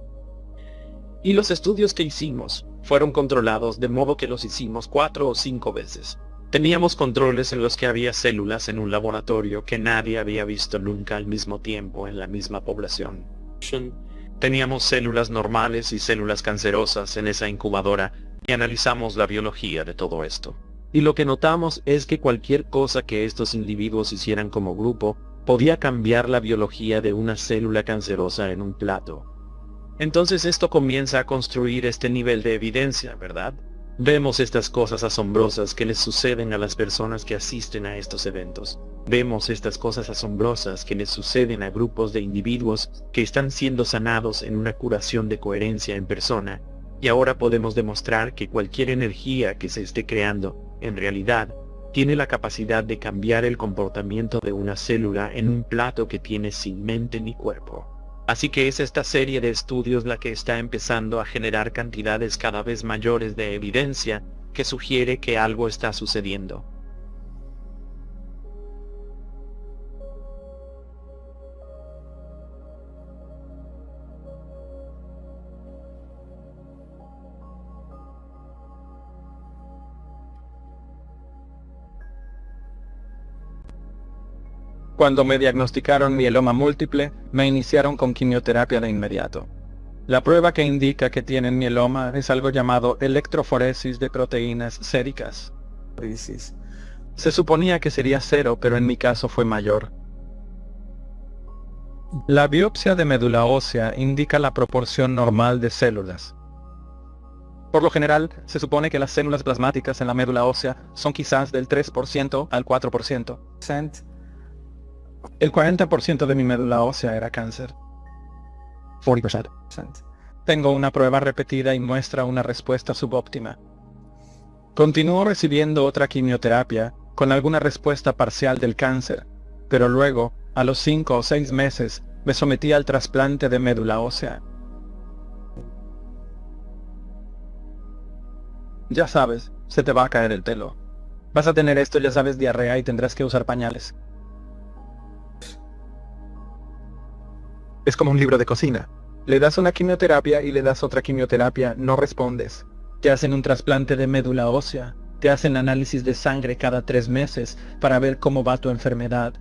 Y los estudios que hicimos fueron controlados de modo que los hicimos 4 o 5 veces. Teníamos controles en los que había células en un laboratorio que nadie había visto nunca al mismo tiempo en la misma población. Teníamos células normales y células cancerosas en esa incubadora y analizamos la biología de todo esto. Y lo que notamos es que cualquier cosa que estos individuos hicieran como grupo podía cambiar la biología de una célula cancerosa en un plato. Entonces esto comienza a construir este nivel de evidencia, ¿verdad? Vemos estas cosas asombrosas que les suceden a las personas que asisten a estos eventos. Vemos estas cosas asombrosas que les suceden a grupos de individuos que están siendo sanados en una curación de coherencia en persona. Y ahora podemos demostrar que cualquier energía que se esté creando, en realidad, tiene la capacidad de cambiar el comportamiento de una célula en un plato que tiene sin mente ni cuerpo. Así que es esta serie de estudios la que está empezando a generar cantidades cada vez mayores de evidencia que sugiere que algo está sucediendo. Cuando me diagnosticaron mieloma múltiple, me iniciaron con quimioterapia de inmediato. La prueba que indica que tienen mieloma es algo llamado electroforesis de proteínas séricas. Se suponía que sería 0, pero en mi caso fue mayor. La biopsia de médula ósea indica la proporción normal de células. Por lo general, se supone que las células plasmáticas en la médula ósea son quizás del 3% al 4%. El 40% de mi médula ósea era cáncer. 40%. Tengo una prueba repetida y muestra una respuesta subóptima. Continúo recibiendo otra quimioterapia, con alguna respuesta parcial del cáncer, pero luego, a los 5 o 6 meses, me sometí al trasplante de médula ósea. Ya sabes, se te va a caer el pelo. Vas a tener esto, ya sabes, diarrea y tendrás que usar pañales. Es como un libro de cocina. Le das una quimioterapia y le das otra quimioterapia, no respondes. Te hacen un trasplante de médula ósea. Te hacen análisis de sangre cada 3 meses para ver cómo va tu enfermedad.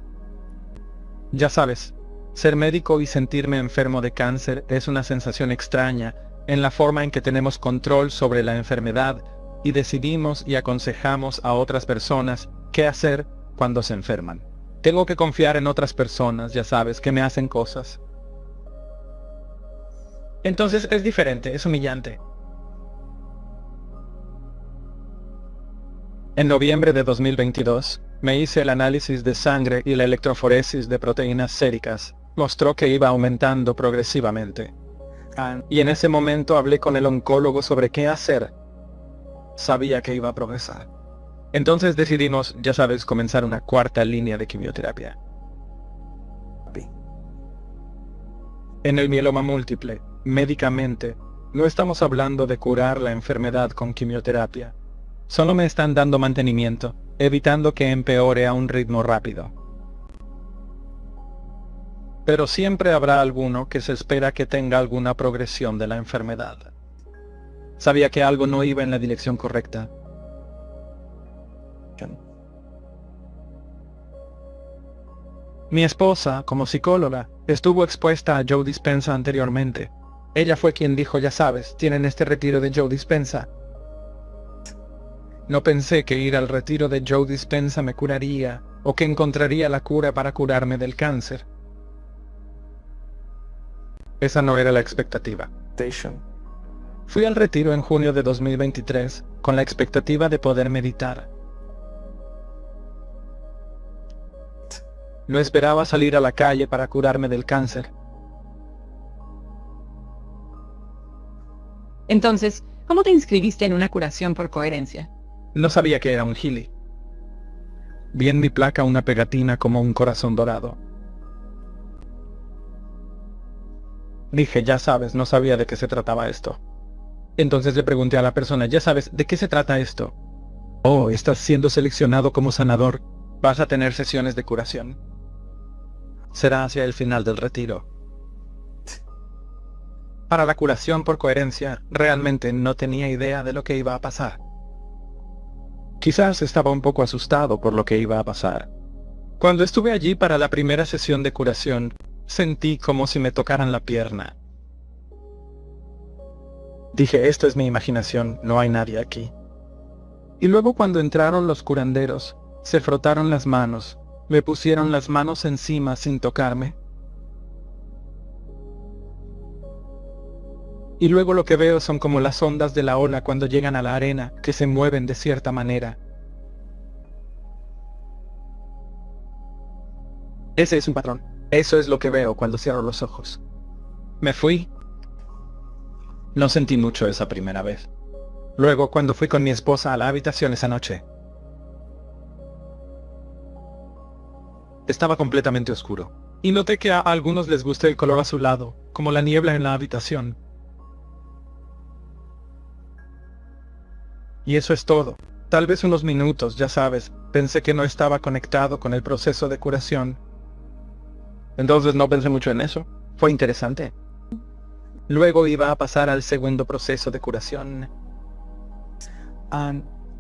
Ya sabes, ser médico y sentirme enfermo de cáncer es una sensación extraña en la forma en que tenemos control sobre la enfermedad y decidimos y aconsejamos a otras personas qué hacer cuando se enferman. Tengo que confiar en otras personas, ya sabes, que me hacen cosas. Entonces es diferente, es humillante. En noviembre de 2022, me hice el análisis de sangre y la electroforesis de proteínas séricas. Mostró que iba aumentando progresivamente. Y en ese momento hablé con el oncólogo sobre qué hacer. Sabía que iba a progresar. Entonces decidimos, ya sabes, comenzar una 4ª línea de quimioterapia. En el mieloma múltiple, médicamente, no estamos hablando de curar la enfermedad con quimioterapia. Solo me están dando mantenimiento, evitando que empeore a un ritmo rápido. Pero siempre habrá alguno que se espera que tenga alguna progresión de la enfermedad. Sabía que algo no iba en la dirección correcta. Mi esposa, como psicóloga, estuvo expuesta a Joe Dispenza anteriormente. Ella fue quien dijo, ya sabes, tienen este retiro de Joe Dispenza. No pensé que ir al retiro de Joe Dispenza me curaría, o que encontraría la cura para curarme del cáncer. Esa no era la expectativa. Fui al retiro en junio de 2023, con la expectativa de poder meditar. No esperaba salir a la calle para curarme del cáncer. Entonces, ¿cómo te inscribiste en una curación por coherencia? No sabía que era un Healy. Vi en mi placa una pegatina como un corazón dorado. Dije, ya sabes, no sabía de qué se trataba esto. Entonces le pregunté a la persona, ya sabes, ¿de qué se trata esto? Oh, estás siendo seleccionado como sanador. Vas a tener sesiones de curación. Será hacia el final del retiro. Para la curación por coherencia, realmente no tenía idea de lo que iba a pasar. Quizás estaba un poco asustado por lo que iba a pasar. Cuando estuve allí para la primera sesión de curación, sentí como si me tocaran la pierna. Dije, esto es mi imaginación, no hay nadie aquí. Y luego cuando entraron los curanderos, se frotaron las manos, me pusieron las manos encima sin tocarme. Y luego lo que veo son como las ondas de la ola cuando llegan a la arena, que se mueven de cierta manera. Ese es un patrón. Eso es lo que veo cuando cierro los ojos. Me fui. No sentí mucho esa primera vez. Luego, cuando fui con mi esposa a la habitación esa noche, estaba completamente oscuro. Y noté que a algunos les gusta el color azulado, como la niebla en la habitación. Y eso es todo. Tal vez unos minutos, ya sabes, pensé que no estaba conectado con el proceso de curación. Entonces no pensé mucho en eso. Fue interesante. Luego iba a pasar al segundo proceso de curación.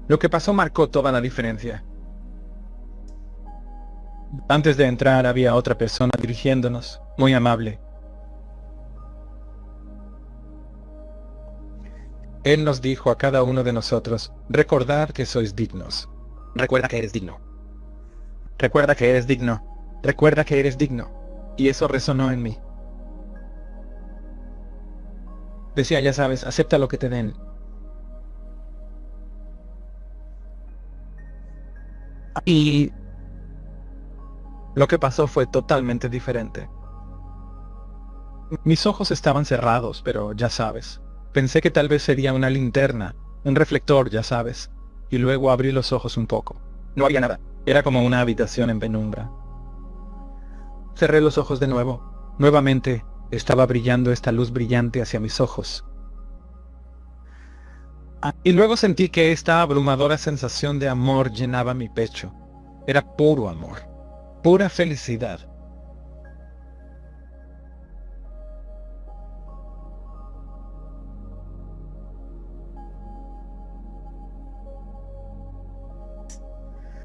Lo que pasó marcó toda la diferencia. Antes de entrar había otra persona dirigiéndonos, muy amable. Él nos dijo a cada uno de nosotros, recordad que sois dignos. Recuerda que eres digno. Recuerda que eres digno. Recuerda que eres digno. Y eso resonó en mí. Decía, ya sabes, acepta lo que te den. Y lo que pasó fue totalmente diferente. Mis ojos estaban cerrados, pero ya sabes. Pensé que tal vez sería una linterna, un reflector, ya sabes. Y luego abrí los ojos un poco. No había nada. Era como una habitación en penumbra. Cerré los ojos de nuevo. Nuevamente, estaba brillando esta luz brillante hacia mis ojos. Y luego sentí que esta abrumadora sensación de amor llenaba mi pecho. Era puro amor. Pura felicidad.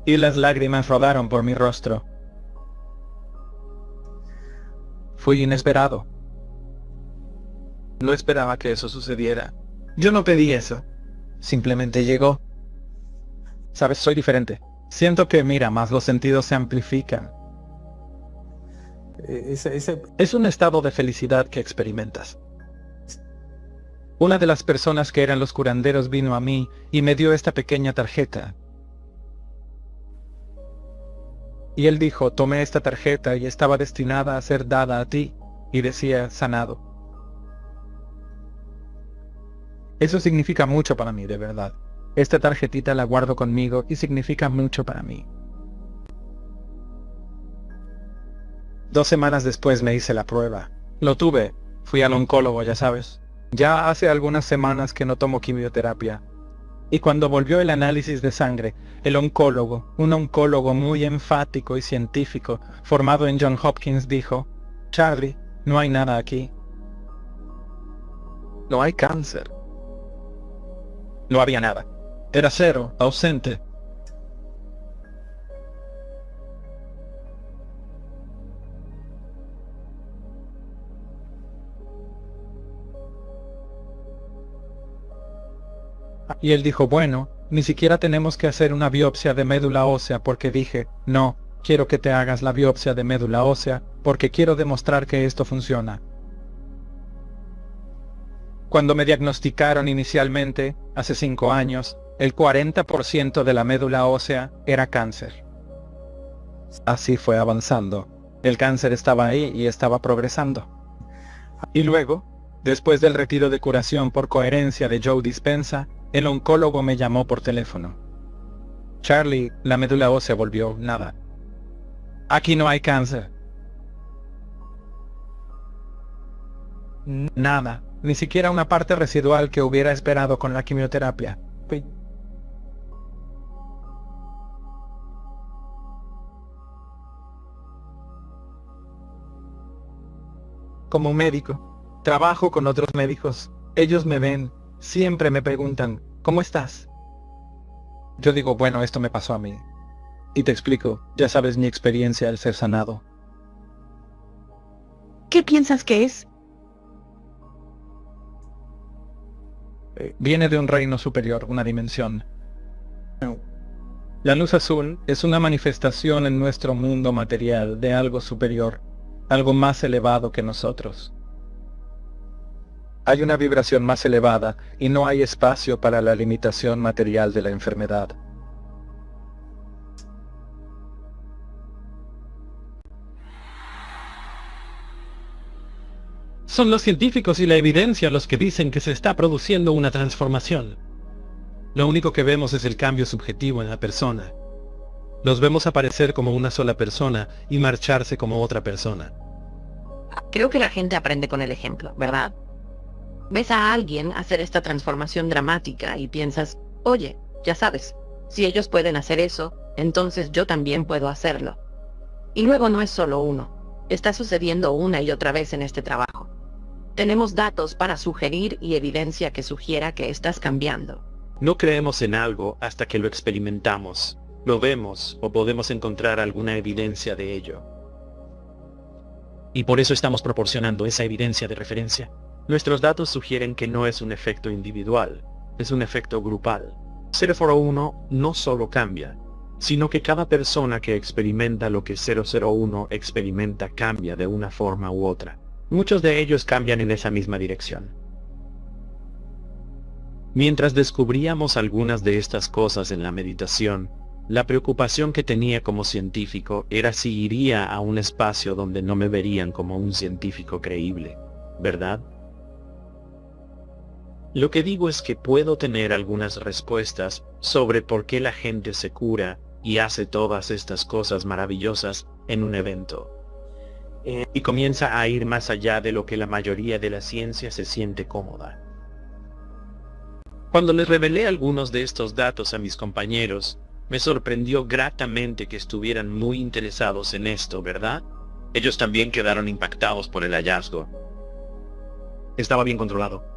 Y las lágrimas rodaron por mi rostro. Fui inesperado. No esperaba que eso sucediera. Yo no pedí eso. Simplemente llegó. Sabes, soy diferente. Siento que, mira, más los sentidos se amplifican. Es un estado de felicidad que experimentas. Una de las personas que eran los curanderos vino a mí y me dio esta pequeña tarjeta. Y él dijo, tomé esta tarjeta y estaba destinada a ser dada a ti, y decía, sanado. Eso significa mucho para mí, de verdad. Esta tarjetita la guardo conmigo y significa mucho para mí. 2 semanas después me hice la prueba. Lo tuve. Fui al oncólogo, ya sabes. Ya hace algunas semanas que no tomo quimioterapia. Y cuando volvió el análisis de sangre, el oncólogo, un oncólogo muy enfático y científico, formado en Johns Hopkins, dijo, Charlie, no hay nada aquí. No hay cáncer. No había nada. Era cero, ausente. Y él dijo, bueno, ni siquiera tenemos que hacer una biopsia de médula ósea porque dije, no, quiero que te hagas la biopsia de médula ósea porque quiero demostrar que esto funciona. Cuando me diagnosticaron inicialmente, hace 5 años, el 40% de la médula ósea era cáncer. Así fue avanzando. El cáncer estaba ahí y estaba progresando. Y luego, después del retiro de curación por coherencia de Joe Dispenza, el oncólogo me llamó por teléfono. Charlie, la médula ósea volvió nada. Aquí no hay cáncer. Nada. Ni siquiera una parte residual que hubiera esperado con la quimioterapia. Como médico, trabajo con otros médicos. Ellos me ven, siempre me preguntan, ¿cómo estás? Yo digo, bueno, esto me pasó a mí. Y te explico, ya sabes mi experiencia al ser sanado. ¿Qué piensas que es? Viene de un reino superior, una dimensión. La luz azul es una manifestación en nuestro mundo material de algo superior, algo más elevado que nosotros. Hay una vibración más elevada y no hay espacio para la limitación material de la enfermedad. Son los científicos y la evidencia los que dicen que se está produciendo una transformación. Lo único que vemos es el cambio subjetivo en la persona. Los vemos aparecer como una sola persona y marcharse como otra persona. Creo que la gente aprende con el ejemplo, ¿verdad? Ves a alguien hacer esta transformación dramática y piensas, oye, ya sabes, si ellos pueden hacer eso, entonces yo también puedo hacerlo. Y luego no es solo uno, está sucediendo una y otra vez en este trabajo. Tenemos datos para sugerir y evidencia que sugiera que estás cambiando. No creemos en algo hasta que lo experimentamos, lo vemos o podemos encontrar alguna evidencia de ello. Y por eso estamos proporcionando esa evidencia de referencia. Nuestros datos sugieren que no es un efecto individual, es un efecto grupal. 001 no solo cambia, sino que cada persona que experimenta lo que 001 experimenta cambia de una forma u otra. Muchos de ellos cambian en esa misma dirección. Mientras descubríamos algunas de estas cosas en la meditación, la preocupación que tenía como científico era si iría a un espacio donde no me verían como un científico creíble, ¿verdad? Lo que digo es que puedo tener algunas respuestas sobre por qué la gente se cura y hace todas estas cosas maravillosas en un evento. Y comienza a ir más allá de lo que la mayoría de la ciencia se siente cómoda. Cuando les revelé algunos de estos datos a mis compañeros, me sorprendió gratamente que estuvieran muy interesados en esto, ¿verdad? Ellos también quedaron impactados por el hallazgo. Estaba bien controlado.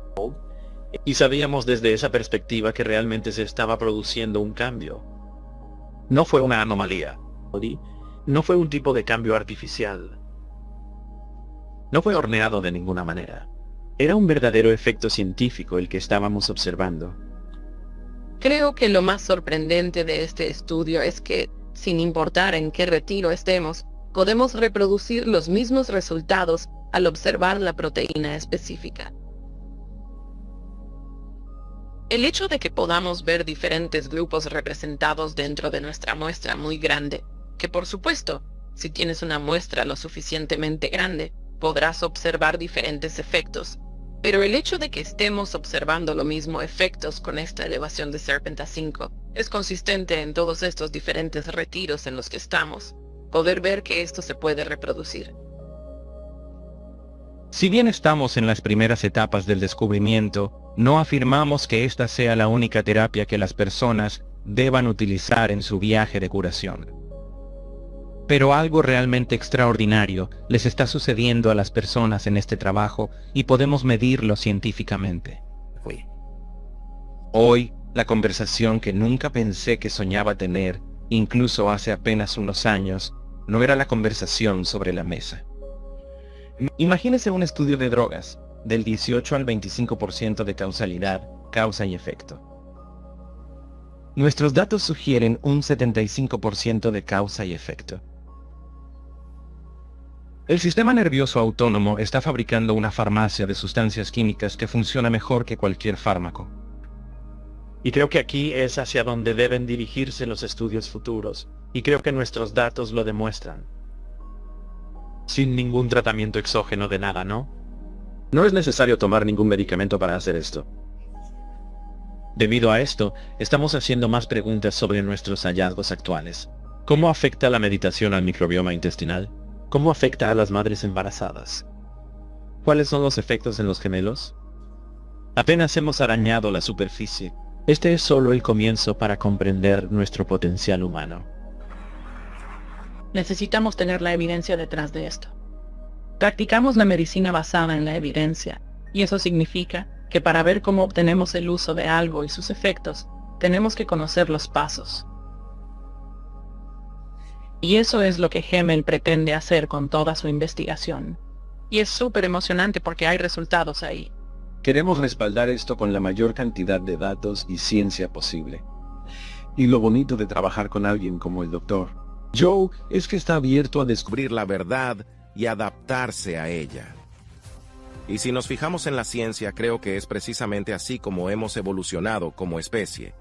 Y sabíamos desde esa perspectiva que realmente se estaba produciendo un cambio. No fue una anomalía. No fue un tipo de cambio artificial. No fue horneado de ninguna manera. Era un verdadero efecto científico el que estábamos observando. Creo que lo más sorprendente de este estudio es que, sin importar en qué retiro estemos, podemos reproducir los mismos resultados al observar la proteína específica. El hecho de que podamos ver diferentes grupos representados dentro de nuestra muestra muy grande, que por supuesto, si tienes una muestra lo suficientemente grande, podrás observar diferentes efectos, pero el hecho de que estemos observando los mismos efectos con esta elevación de Serpenta 5 es consistente en todos estos diferentes retiros en los que estamos, poder ver que esto se puede reproducir. Si bien estamos en las primeras etapas del descubrimiento, no afirmamos que esta sea la única terapia que las personas deban utilizar en su viaje de curación. Pero algo realmente extraordinario les está sucediendo a las personas en este trabajo y podemos medirlo científicamente. Hoy, la conversación que nunca pensé que soñaba tener, incluso hace apenas unos años, no era la conversación sobre la mesa. Imagínese un estudio de drogas, del 18 al 25% de causalidad, causa y efecto. Nuestros datos sugieren un 75% de causa y efecto. El sistema nervioso autónomo está fabricando una farmacia de sustancias químicas que funciona mejor que cualquier fármaco. Y creo que aquí es hacia donde deben dirigirse los estudios futuros, y creo que nuestros datos lo demuestran. Sin ningún tratamiento exógeno de nada, ¿no? No es necesario tomar ningún medicamento para hacer esto. Debido a esto, estamos haciendo más preguntas sobre nuestros hallazgos actuales. ¿Cómo afecta la meditación al microbioma intestinal? ¿Cómo afecta a las madres embarazadas? ¿Cuáles son los efectos en los gemelos? Apenas hemos arañado la superficie. Este es solo el comienzo para comprender nuestro potencial humano. Necesitamos tener la evidencia detrás de esto. Practicamos la medicina basada en la evidencia, y eso significa que para ver cómo obtenemos el uso de algo y sus efectos, tenemos que conocer los pasos. Y eso es lo que Gemmel pretende hacer con toda su investigación. Y es súper emocionante porque hay resultados ahí. Queremos respaldar esto con la mayor cantidad de datos y ciencia posible. Y lo bonito de trabajar con alguien como el Dr. Joe es que está abierto a descubrir la verdad y adaptarse a ella. Y si nos fijamos en la ciencia, creo que es precisamente así como hemos evolucionado como especie.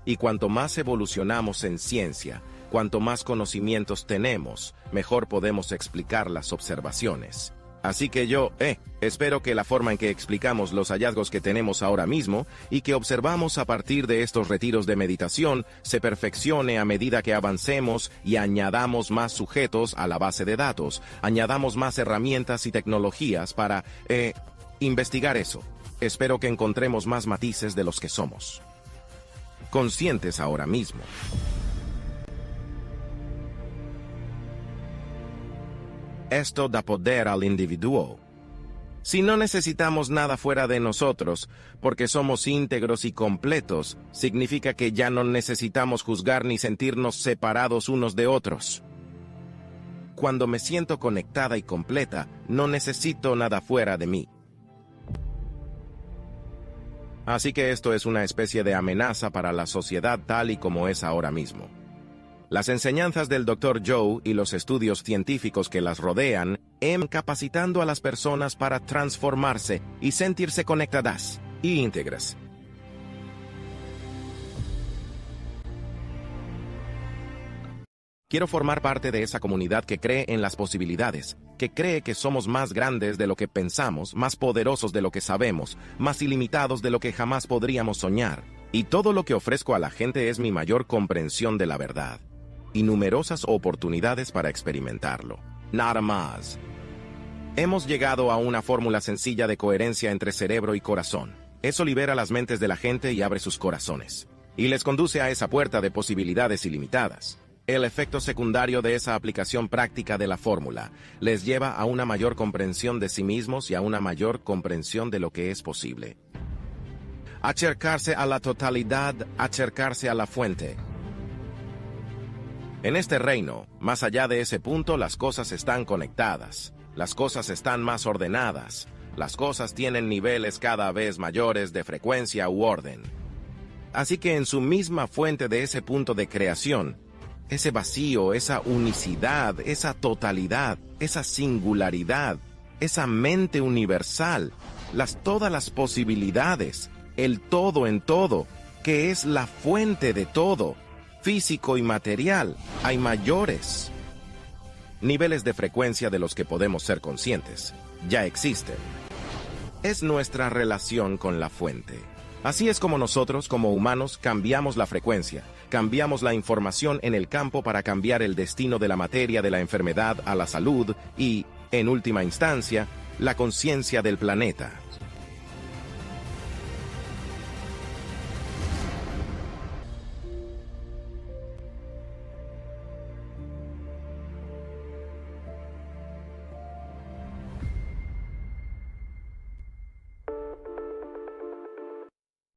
Y cuanto más evolucionamos en ciencia, cuanto más conocimientos tenemos, mejor podemos explicar las observaciones. Así que yo, espero que la forma en que explicamos los hallazgos que tenemos ahora mismo y que observamos a partir de estos retiros de meditación se perfeccione a medida que avancemos y añadamos más sujetos a la base de datos, añadamos más herramientas y tecnologías para, investigar eso. Espero que encontremos más matices de los que somos conscientes ahora mismo. Esto da poder al individuo. Si no necesitamos nada fuera de nosotros, porque somos íntegros y completos, significa que ya no necesitamos juzgar ni sentirnos separados unos de otros. Cuando me siento conectada y completa, no necesito nada fuera de mí. Así que esto es una especie de amenaza para la sociedad tal y como es ahora mismo. Las enseñanzas del Dr. Joe y los estudios científicos que las rodean, capacitando a las personas para transformarse y sentirse conectadas y íntegras. Quiero formar parte de esa comunidad que cree en las posibilidades, que cree que somos más grandes de lo que pensamos, más poderosos de lo que sabemos, más ilimitados de lo que jamás podríamos soñar. Y todo lo que ofrezco a la gente es mi mayor comprensión de la verdad y numerosas oportunidades para experimentarlo. Nada más. Hemos llegado a una fórmula sencilla de coherencia entre cerebro y corazón. Eso libera las mentes de la gente y abre sus corazones. Y les conduce a esa puerta de posibilidades ilimitadas. El efecto secundario de esa aplicación práctica de la fórmula les lleva a una mayor comprensión de sí mismos y a una mayor comprensión de lo que es posible. Acercarse a la totalidad, acercarse a la fuente. En este reino, más allá de ese punto, las cosas están conectadas, las cosas están más ordenadas, las cosas tienen niveles cada vez mayores de frecuencia u orden. Así que en su misma fuente de ese punto de creación, ese vacío, esa unicidad, esa totalidad, esa singularidad, esa mente universal, todas las posibilidades, el todo en todo, que es la fuente de todo, físico y material, hay mayores niveles de frecuencia de los que podemos ser conscientes. Ya existen. Es nuestra relación con la fuente. Así es como nosotros, como humanos, cambiamos la frecuencia, cambiamos la información en el campo para cambiar el destino de la materia de la enfermedad a la salud y, en última instancia, la conciencia del planeta.